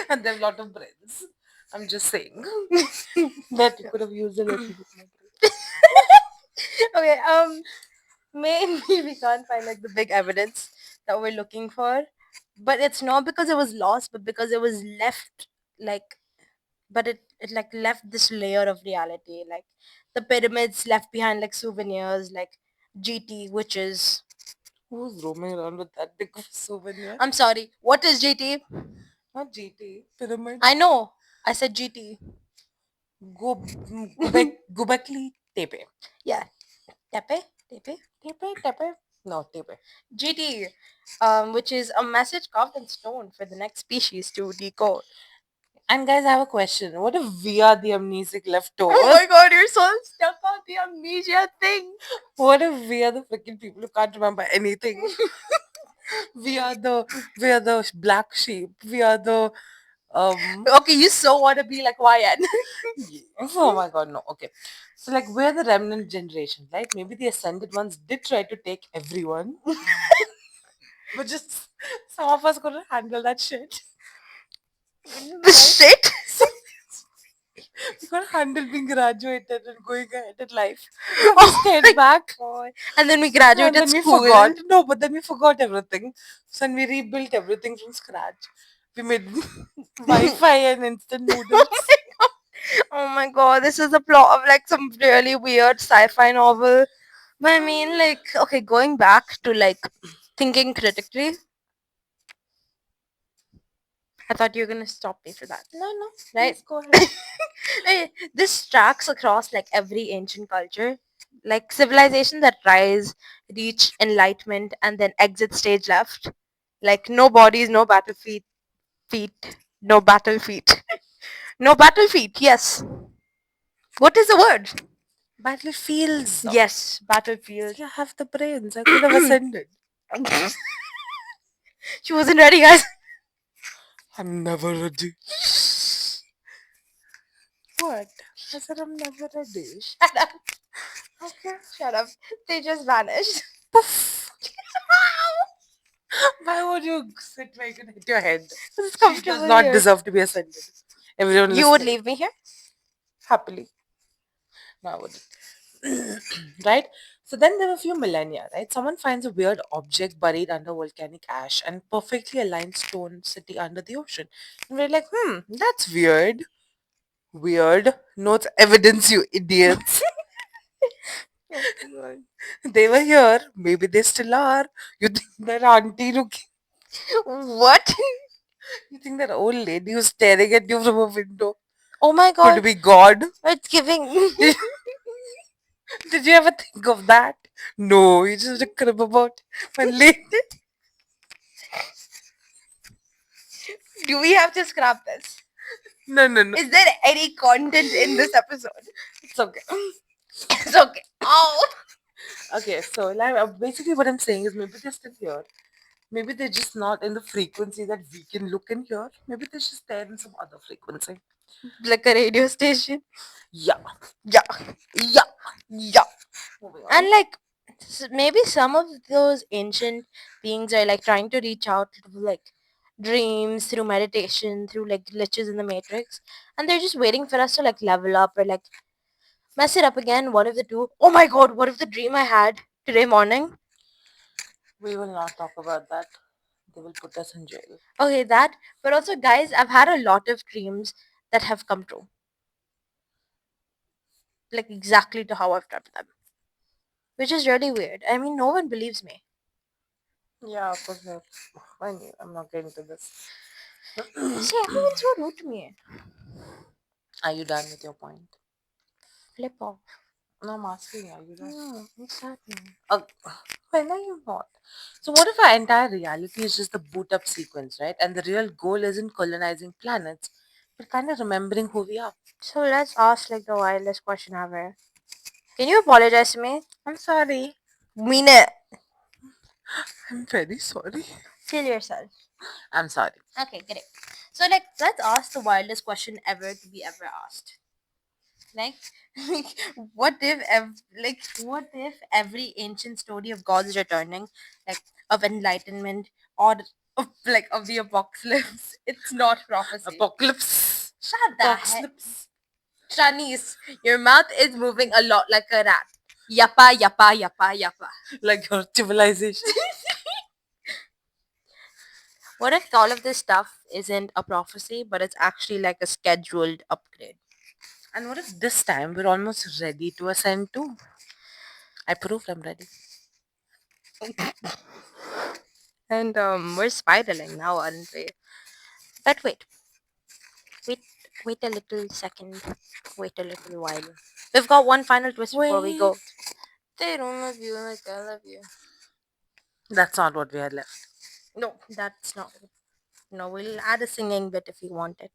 And they have a lot of brains. I'm just saying that you could have used a little bit more brains. Okay, maybe we can't find like the big evidence that we're looking for, but it's not because it was lost, but because it was left like, but it like left this layer of reality, like the pyramids left behind like souvenirs, like GT, which is, Who's roaming around with that big of a souvenir? I'm sorry, what is GT? Not GT. Pyramid. I know, I said GT. Gobekli Tepe. Yeah, tepe, tepe, Tepe. No, Tepe. GT, which is a message carved in stone for the next species to decode. And guys, I have a question. What if we are the amnesic leftovers? Oh my god, you're so stuck on the amnesia thing. What if we are the freaking people who can't remember anything? we are the black sheep. We are the Okay, you so want to be like YN. Oh my god, no. Okay. So, like, we're the remnant generation, right? Maybe the ascended ones did try to take everyone, but just some of us couldn't handle that shit, The right? shit. So, we couldn't handle being graduated and going ahead in life. So, we Oh stayed my back. god. And then we And graduated then we school. forgot. No, but then we forgot everything. So, then we rebuilt everything from scratch. We made Wi Fi and instant noodles. Oh my god, this is the plot of like some really weird sci-fi novel. But I mean, like, okay, going back to like thinking critically, I thought you were gonna stop me for that, No, no, right? please go ahead. This tracks across like every ancient culture, like civilization that rise, reach enlightenment, and then exit stage left. Like no bodies, no battlefield, feet, no battlefield, no battlefield. Yes. What is the word? Battlefields. Yes, battlefield. See, I have the brains. I could have ascended. She wasn't ready, guys. I'm never ready. What? I said I'm never ready. Shut up. Okay. Shut up. They just vanished. Poof. Why would you sit where you can hit your head? This is She does comfortable not here. deserve to be ascended. Everyone You would listening. leave me here? Happily. No, I wouldn't. Right? So then there were a few millennia, right? Someone finds a weird object buried under volcanic ash and perfectly aligned stone city under the ocean. And we're like, that's weird. Weird. No, it's evidence, you idiots. Oh my They were here. Maybe they still are. You think that auntie looking, god. What? you think that old lady who's staring at you from a window Oh my could god. be God? It's giving. Did, did you ever think of that? No, you just a crib about one lady. Do we have to scrap this? No, no, no. Is there any content in this episode? It's okay. It's okay. Oh. Okay, so like basically what I'm saying is maybe they're still here. Maybe they're just not in the frequency that we can look and hear. Maybe they're just there in some other frequency. Like a radio station. Yeah, Yeah. yeah, Yeah. moving on. And like maybe some of those ancient beings are like trying to reach out to like dreams through meditation, through like glitches in the matrix, and they're just waiting for us to like level up or like mess it up again. One of the two. Oh my god, what if the dream I had today morning? We will not talk about that. They will put us in jail. Okay, that. But also, guys, I've had a lot of dreams that have come true. Like exactly to how I've dreamt them. Which is really weird. I mean, no one believes me. Yeah, of course. I'm not getting to this. See, everyone's so rude to me. Are you done with your point? Flip off. No, I'm asking. Are you done? No, what's happening? When are you not? So what if our entire reality is just the boot up sequence, right? And the real goal isn't colonizing planets, but kind of remembering who we are. So let's ask like the wildest question ever. Can you apologize to me? I'm sorry. Mean it. I'm very sorry. Kill yourself. I'm sorry. Okay, great. So like let's ask the wildest question ever to be ever asked. Like, what if every ancient story of gods returning, like of enlightenment or of the apocalypse, it's not prophecy. Apocalypse. Shut the heck. Apocalypse. Shanice, your mouth is moving a lot like a rat. Yappa, yappa, yappa, yappa. Like your civilization. What if all of this stuff isn't a prophecy, but it's actually like a scheduled upgrade? And what if this time we're almost ready to ascend too? I proved I'm ready. And we're spiraling now, aren't we? But wait, wait a little second. Wait a little while. We've got one final twist before we go. They don't love you like I love you. That's not what we had left. No, that's not. No, we'll add a singing bit if you want it.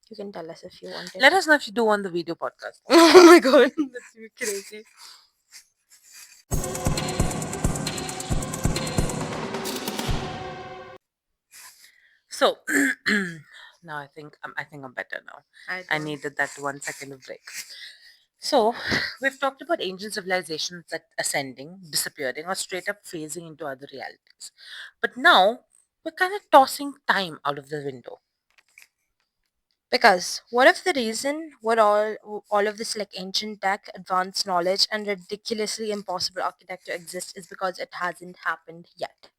You can tell us if you want it. Let us know if you do on the video podcast. Oh my god, that's crazy. So, Now I think I'm better now. I I don't. needed that 1 second of break. So we've talked about ancient civilizations that ascending, disappearing, or straight up phasing into other realities. But now we're kind of tossing time out of the window. Because what if the reason what all of this like ancient tech, advanced knowledge, and ridiculously impossible architecture exists is because it hasn't happened yet?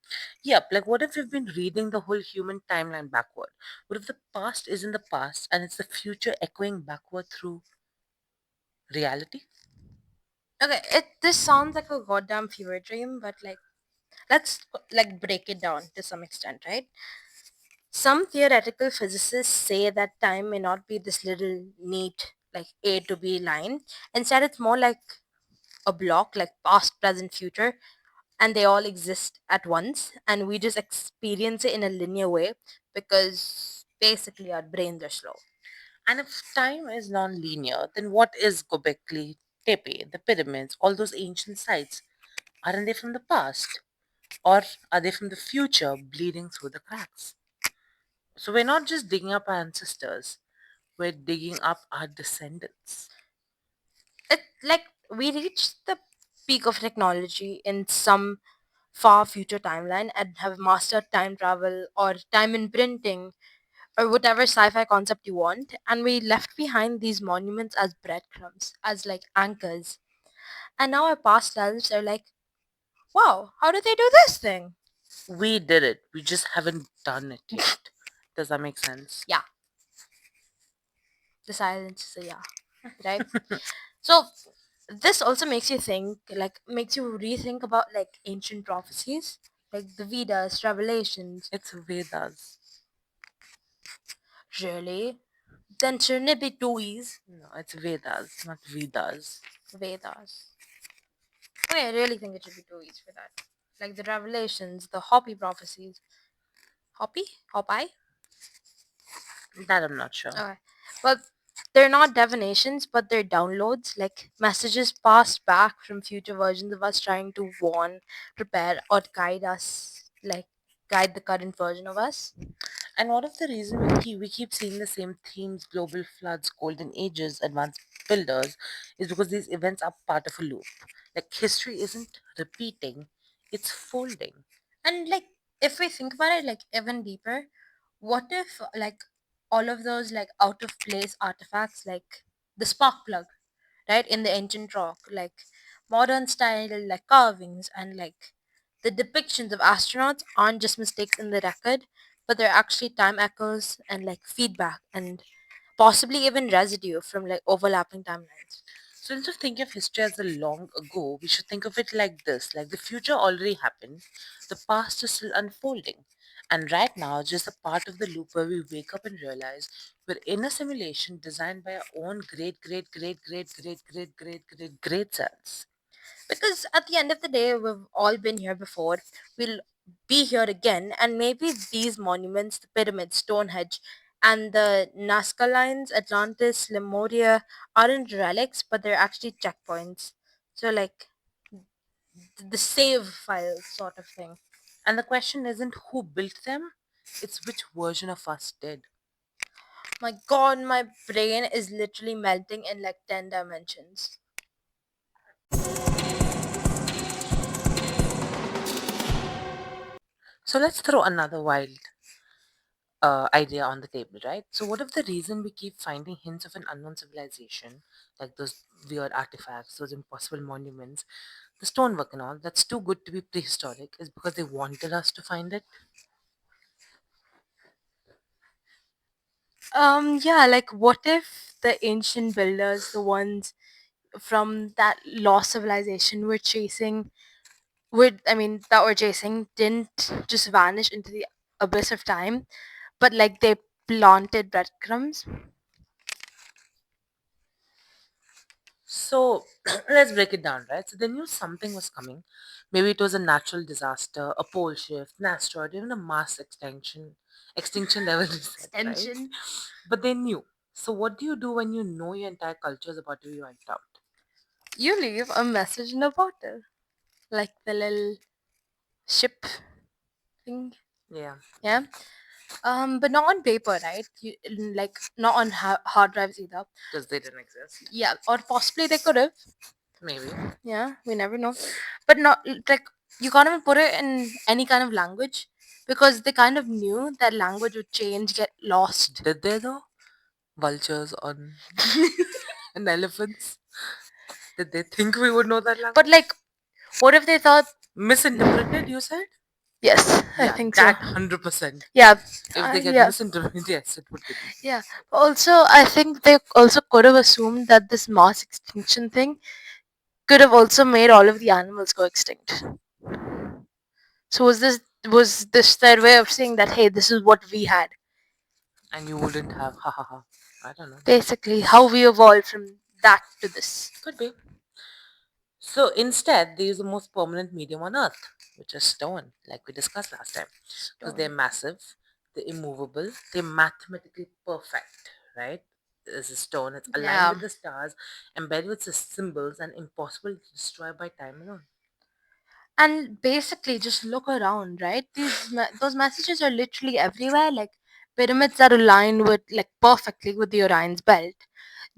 Yep, like what if we've been reading the whole human timeline backward? What if the past is in the past and it's the future echoing backward through reality? Okay, it this sounds like a goddamn fever dream, but like let's like break it down to some extent, right? Some theoretical physicists say that time may not be this little neat like A to B line. Instead, it's more like a block, like past, present, future, and they all exist at once, and we just experience it in a linear way because basically our brains are slow. And if time is non-linear, then what is Gobekli Tepe, the pyramids, all those ancient sites? Aren't they from the past? Or are they from the future bleeding through the cracks? So we're not just digging up our ancestors, we're digging up our descendants. It like we reached the peak of technology in some far future timeline and have mastered time travel or time imprinting or whatever sci-fi concept you want, and we left behind these monuments as breadcrumbs, as like anchors, and now our past selves are like, wow, how did they do this thing? We did it. We just haven't done it yet. Does that make sense? Yeah, the silence is a yeah, right? So this also makes you think, like makes you rethink about like ancient prophecies, like the Vedas, Revelations. It's Vedas. Really? Then shouldn't it be two E's? No, it's Vedas, not Vedas. Vedas. Okay, I really think it should be two E's for that. Like the Revelations, the Hopi prophecies. Hopi? Hopi? That I'm not sure. Okay. Well, they're not divinations, but they're downloads, like messages passed back from future versions of us trying to warn, prepare, or guide us, like guide the current version of us. And what if the reason we keep seeing the same themes, global floods, golden ages, advanced builders, is because these events are part of a loop. Like history isn't repeating, it's folding. And like, if we think about it, like even deeper, what if like all of those like out of place artifacts, like the spark plug, right, in the ancient rock, like modern style like carvings and like the depictions of astronauts aren't just mistakes in the record, but they're actually time echoes and like feedback and possibly even residue from like overlapping timelines. So instead of thinking of history as a long ago, we should think of it like this, like the future already happened, the past is still unfolding. And right now, it's just a part of the loop where we wake up and realize we're in a simulation designed by our own great, great, great, great, great, great, great, great, great selves. Because at the end of the day, we've all been here before. We'll be here again, and maybe these monuments, the pyramids, Stonehenge, and the Nazca lines, Atlantis, Lemuria, aren't relics, but they're actually checkpoints. So, like the save file sort of thing. And the question isn't who built them, it's which version of us did. My god, my brain is literally melting in like 10 dimensions. So let's throw another wild idea on the table, right? So, what if the reason we keep finding hints of an unknown civilization, like those weird artifacts, those impossible monuments, the stonework and all, that's too good to be prehistoric, is because they wanted us to find it? Yeah, like what if the ancient builders, the ones from that lost civilization we're chasing, that we're chasing, didn't just vanish into the abyss of time, but like they planted breadcrumbs. So, let's break it down, right? So, they knew something was coming. Maybe it was a natural disaster, a pole shift, an asteroid, even a mass extinction level reset, right? Extension. But they knew. So, what do you do when you know your entire culture is about to be wiped out? You leave a message in a bottle, like the little ship thing. Yeah. Yeah. But not on paper, right? Like not on hard drives either. Because they didn't exist. Yeah, or possibly they could have. Maybe. Yeah, we never know. But not like you can't even put it in any kind of language because they kind of knew that language would change, get lost. Did they though? Vultures on and elephants? Did they think we would know that But language? like, what if they thought? Misinterpreted, you said? Yes, I Yeah, think so. that 100%. Yeah, If they get yeah, misinterpreted, yes, it would be them. yeah. Also, I think they also could have assumed that this mass extinction thing could have also made all of the animals go extinct. So was this their way of saying that hey, this is what we had? And you wouldn't have, ha ha ha. I don't know. Basically, how we evolved from that to this. Could be. So instead, they use the most permanent medium on Earth, which is stone, like we discussed last time. Because they're Stone. massive, they're immovable, they're mathematically perfect, right? This is stone, it's aligned Yeah. with the stars, embedded with the symbols, and impossible to destroy by time alone. And basically, just look around, right? Those messages are literally everywhere. Like pyramids are aligned with like perfectly with the Orion's belt.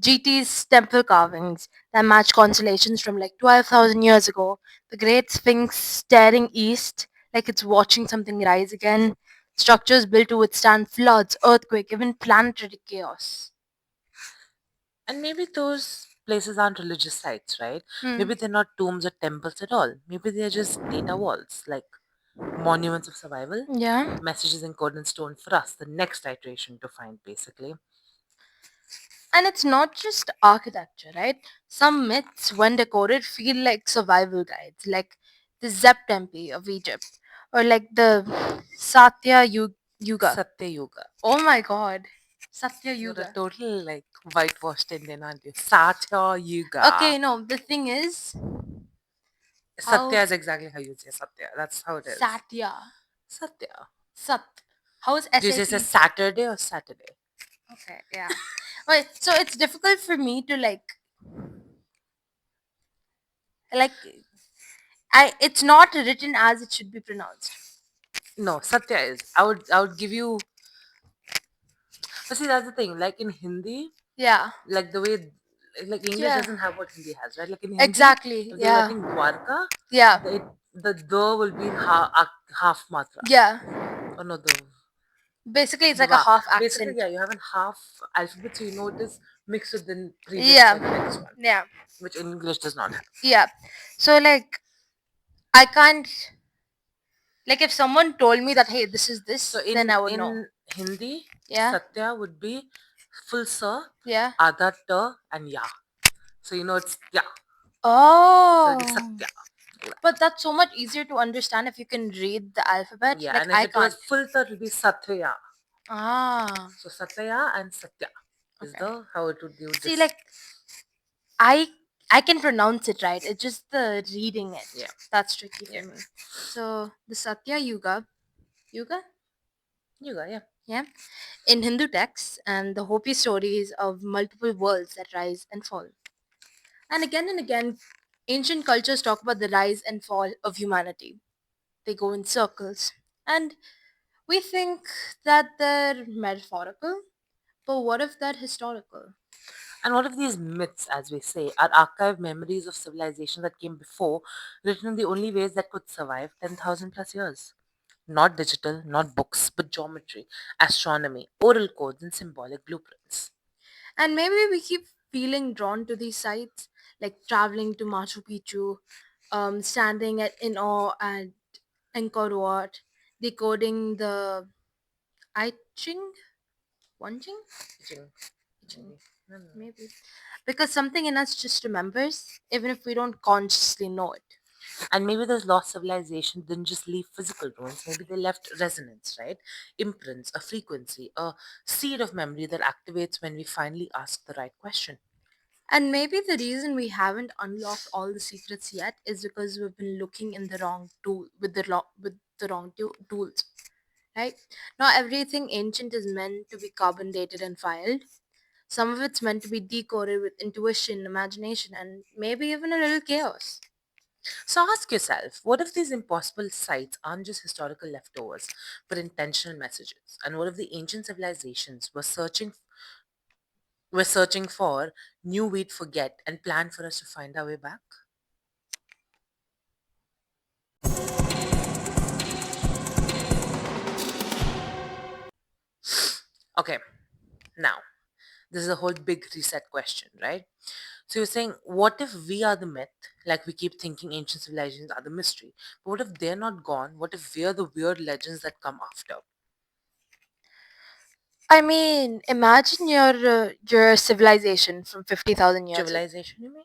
GT's temple carvings that match constellations from like 12,000 years ago. The Great Sphinx staring east like it's watching something rise again. Structures built to withstand floods, earthquake, even planetary chaos. And maybe those places aren't religious sites, right? Hmm. Maybe they're not tombs or temples at all. Maybe they're just data walls, like monuments of survival, Yeah. messages encoded in stone for us, the next iteration to find, basically. And it's not just architecture, right? Some myths, when decoded, feel like survival guides, like the Zep Temple of Egypt, or like the Yuga. Satya Yuga. Oh my god. Satya You're a Yuga. total like whitewashed Indian, aren't you? Satya Yuga. Okay, no, the thing is, how Satya is exactly how you say Satya. That's how it is. Satya. Satya. Sat. How is Do you say SAT? Saturday or Saturday? Okay, yeah. Wait, so it's difficult for me to like it's not written as it should be pronounced. No, Satya is. I would give you. But see, that's the thing. Like in Hindi, Yeah. like the way, like English Yeah. doesn't have what Hindi has, right? Like in Hindi, Exactly. if they're Yeah. writing Dwarka, Yeah. the the will be in half matra. Yeah. Or no, Basically, it's the like a va. half Basically, accent. yeah, you have a half alphabet, so you know it is mixed with the previous or the next Yeah. one, Yeah. which English does not have. Yeah. So like I can't like if someone told me that hey this is So this then in I would know. in Hindi, Yeah. Satya would be full sa, Yeah. Adha ta, and ya. So you know it's yeah. So it'll be Oh. Satya. But that's so much easier to understand if you can read the alphabet. Yeah, Like and if I it was can't. full sa, it'll be Satya. Ah. So Satya and Satya is Okay. the how it would you See just like I I can pronounce it right. It's just the reading it yeah that's tricky for yeah me. So the Satya Yuga, you got yeah. yeah, in Hindu texts and the Hopi stories of multiple worlds that rise and fall. And again, ancient cultures talk about the rise and fall of humanity. They go in circles. And we think that they're metaphorical, but what if they're historical? And what if these myths, as we say, are archived memories of civilization that came before, written in the only ways that could survive 10,000 plus years? Not digital, not books, but geometry, astronomy, oral codes, and symbolic blueprints. And maybe we keep feeling drawn to these sites, like traveling to Machu Picchu, standing in awe at Angkor Wat, decoding the I Ching? One Ching? Teaching, Ching. maybe. I don't know. Maybe. Because something in us just remembers, even if we don't consciously know it. And maybe those lost civilizations didn't just leave physical ruins, maybe they left resonance, right? Imprints, a frequency, a seed of memory that activates when we finally ask the right question. And maybe the reason we haven't unlocked all the secrets yet is because we've been looking in the wrong tool with the wrong tools, right? Not everything ancient is meant to be carbon dated and filed. Some of it's meant to be decoded with intuition, imagination, and maybe even a little chaos. So ask yourself, what if these impossible sites aren't just historical leftovers, but intentional messages? And what if the ancient civilizations were searching for, knew we'd forget, and planned for us to find our way back? Okay, now this is a whole big reset question, right? So you're saying, what if we are the myth? Like we keep thinking ancient civilizations are the mystery. But what if they're not gone? What if we're the weird legends that come after? I mean, imagine your civilization from 50,000 years ago. Civilization, you mean?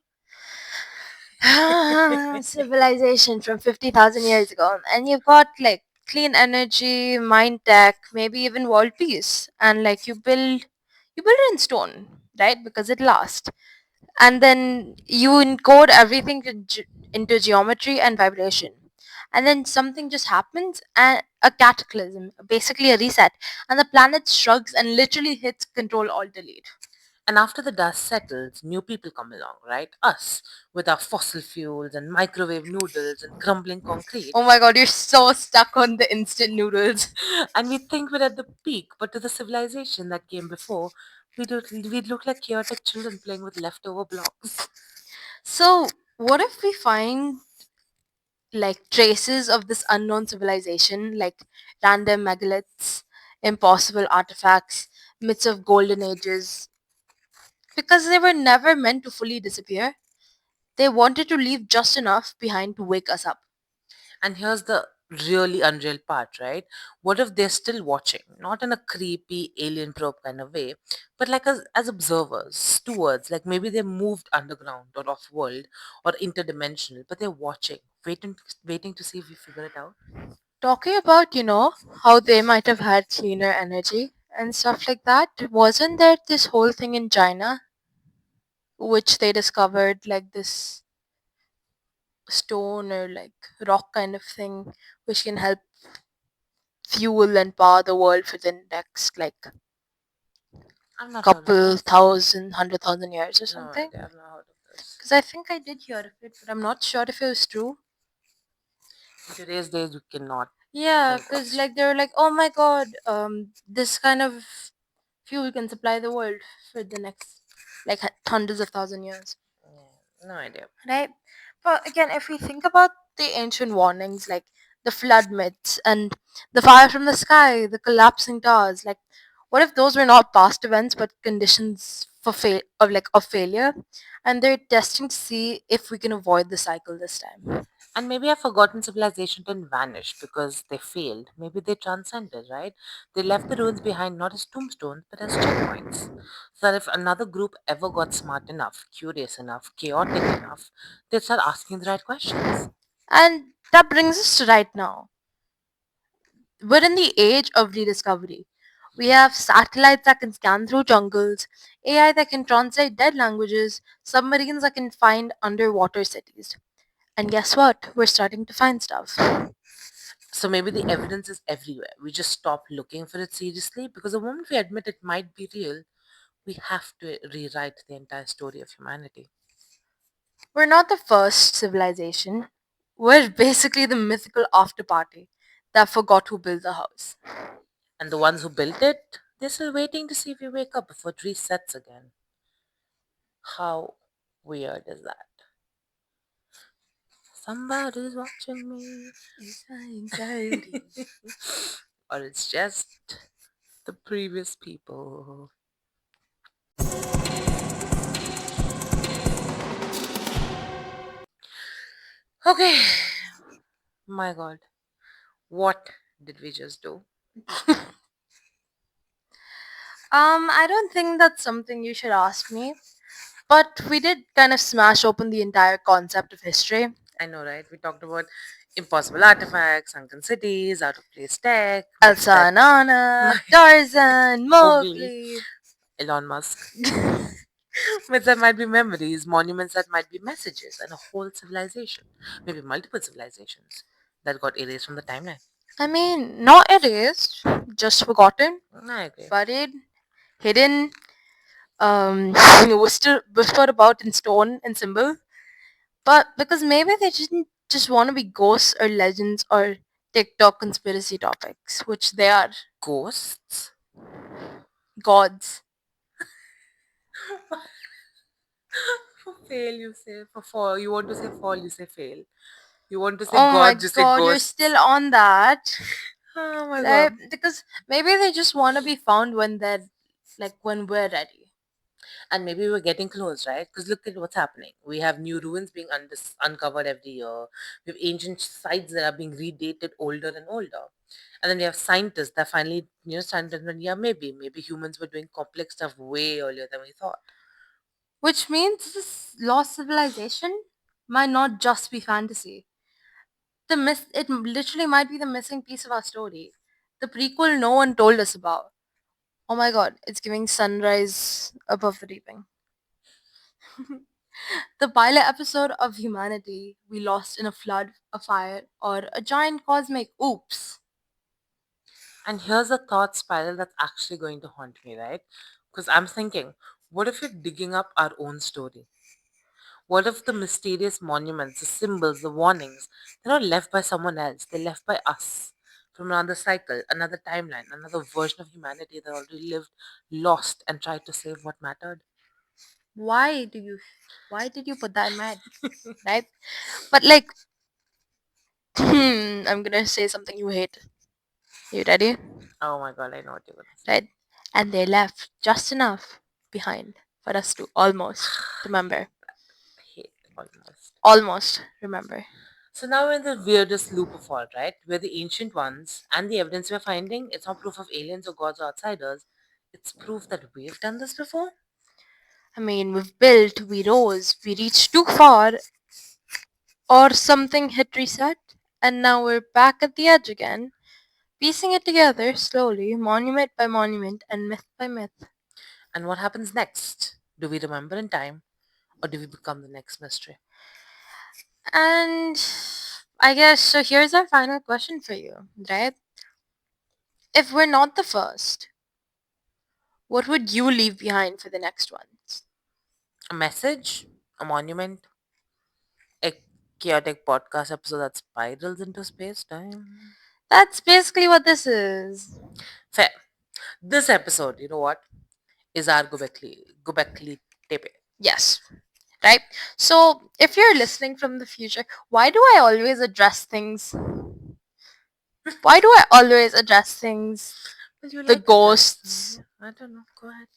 Civilization from 50,000 years ago. And you've got like clean energy, mind tech, maybe even world peace. And like you build it in stone, right? Because it lasts. And then you encode everything into geometry and vibration. And then something just happens, and a cataclysm, basically a reset, and the planet shrugs and literally hits control alt delete. And after the dust settles, new people come along, right? Us, with our fossil fuels and microwave noodles and crumbling concrete. Oh my god, you're so stuck on the instant noodles. And we think we're at the peak, but to the civilization that came before, we'd look like chaotic children playing with leftover blocks. So, what if we find like traces of this unknown civilization, like random megaliths, impossible artifacts, myths of golden ages, because they were never meant to fully disappear? They wanted to leave just enough behind to wake us up. And here's the really unreal part, right? What if they're still watching? Not in a creepy alien probe kind of way, but like as observers, stewards, like maybe they moved underground or off world or interdimensional, but they're watching, waiting to see if we figure it out. Talking about, how they might have had cleaner energy and stuff like that, wasn't there this whole thing in China which they discovered like this stone or like rock kind of thing which can help fuel and power the world for the next like I've not heard of couple this. thousand, 100,000 years or No something? idea. I've not heard of this. Because I think I did hear of it, but I'm not sure if it was true. In today's days, you cannot Yeah, think of. because like they were like, oh my god, this kind of fuel can supply the world for the next like hundreds of thousand years, Yeah, no idea. right? But again, if we think about the ancient warnings, like the flood myths and the fire from the sky, the collapsing towers, like what if those were not past events but conditions for of failure, and they're testing to see if we can avoid the cycle this time. And maybe a forgotten civilization didn't vanish because they failed. Maybe they transcended, right? They left the ruins behind not as tombstones, but as checkpoints. So that if another group ever got smart enough, curious enough, chaotic enough, they'd start asking the right questions. And that brings us to right now. We're in the age of rediscovery. We have satellites that can scan through jungles, AI that can translate dead languages, submarines that can find underwater cities. And guess what? We're starting to find stuff. So maybe the evidence is everywhere. We just stop looking for it seriously because the moment we admit it might be real, we have to rewrite the entire story of humanity. We're not the first civilization. We're basically the mythical after party that forgot who built the house. And the ones who built it, they're still waiting to see if we wake up before it resets again. How weird is that? Somebody's watching me. It's my anxiety. Or it's just the previous people. Okay, my god, what did we just do? I don't think that's something you should ask me. But we did kind of smash open the entire concept of history. I know, right? We talked about impossible artifacts, sunken cities, out of place tech, myths Elsa that and Anna, might Tarzan, Mowgli, Mowgli. Elon Musk, myths that might be memories, monuments that might be messages, and a whole civilization, maybe multiple civilizations that got erased from the timeline. I mean, not erased, just forgotten, I agree. buried, hidden, um, whispered about in stone and symbol. But because maybe they didn't just want to be ghosts or legends or TikTok conspiracy topics, which they are Ghosts? gods. For fail, you say. For fall, you want to say fall, you say fail. You want to say Oh my gods, you say god, you're ghosts. still on that. Oh my Right? god. Because maybe they just want to be found when they're like when we're ready. And maybe we're getting close, right? Because look at what's happening. We have new ruins being uncovered every year. We have ancient sites that are being redated older and older. And then we have scientists that finally, starting to admit, yeah, maybe humans were doing complex stuff way earlier than we thought. Which means this lost civilization might not just be fantasy. It literally might be the missing piece of our story. The prequel no one told us about. Oh my god, it's giving sunrise above the reaping. The pilot episode of humanity we lost in a flood, a fire, or a giant cosmic oops. And here's a thought spiral that's actually going to haunt me, right? Because I'm thinking, what if we're digging up our own story? What if the mysterious monuments, the symbols, the warnings, they're not left by someone else, they're left by us? From another cycle, another timeline, another version of humanity that already lived, lost, and tried to save what mattered. Why do you why did you put that in my head? Right? But like I'm gonna say something you hate. You ready? Oh my god, I know what you're gonna say. Right? And they left just enough behind for us to almost remember. I hate almost. Almost remember. So now we're in the weirdest loop of all, right? Where the ancient ones and the evidence we're finding, it's not proof of aliens or gods or outsiders. It's proof that we've done this before. I mean, we've built, we rose, we reached too far, or something hit reset, and now we're back at the edge again, piecing it together slowly, monument by monument and myth by myth. And what happens next? Do we remember in time or do we become the next mystery? And I guess so. Here's our final question for you, right? If we're not the first, what would you leave behind for the next ones? A message? A monument? A chaotic podcast episode that spirals into space time? That's basically what this is. Fair. This episode, you know what? Is our Gobekli Tepe. Yes, right? So, if you're listening from the future, why do I always address things? Why do I always address things? Well, you The like addressing. ghosts. I don't know. Go ahead.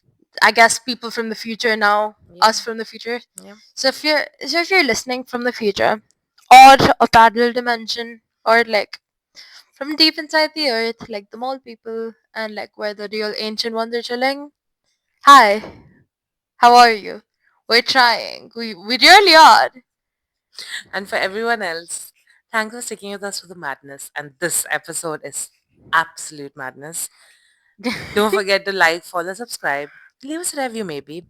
I guess people from the future now, Yeah, us from the future. yeah. So if you're listening from the future, or a parallel dimension, or like from deep inside the earth, like the mole people, and like where the real ancient ones are chilling. Hi, how are you? We're trying. We really are. And for everyone else, thanks for sticking with us for the madness. And this episode is absolute madness. Don't forget to like, follow, subscribe. Leave us a review, maybe.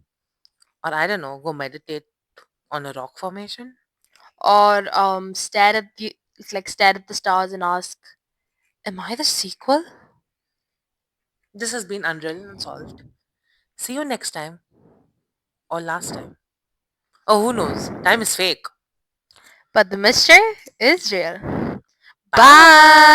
Or I don't know, go meditate on a rock formation. Or stare at the stars and ask, "Am I the sequel?" This has been Unreal and Unsolved. See you next time or last time. Oh, who knows? Time is fake. But the mystery is real. Bye. Bye.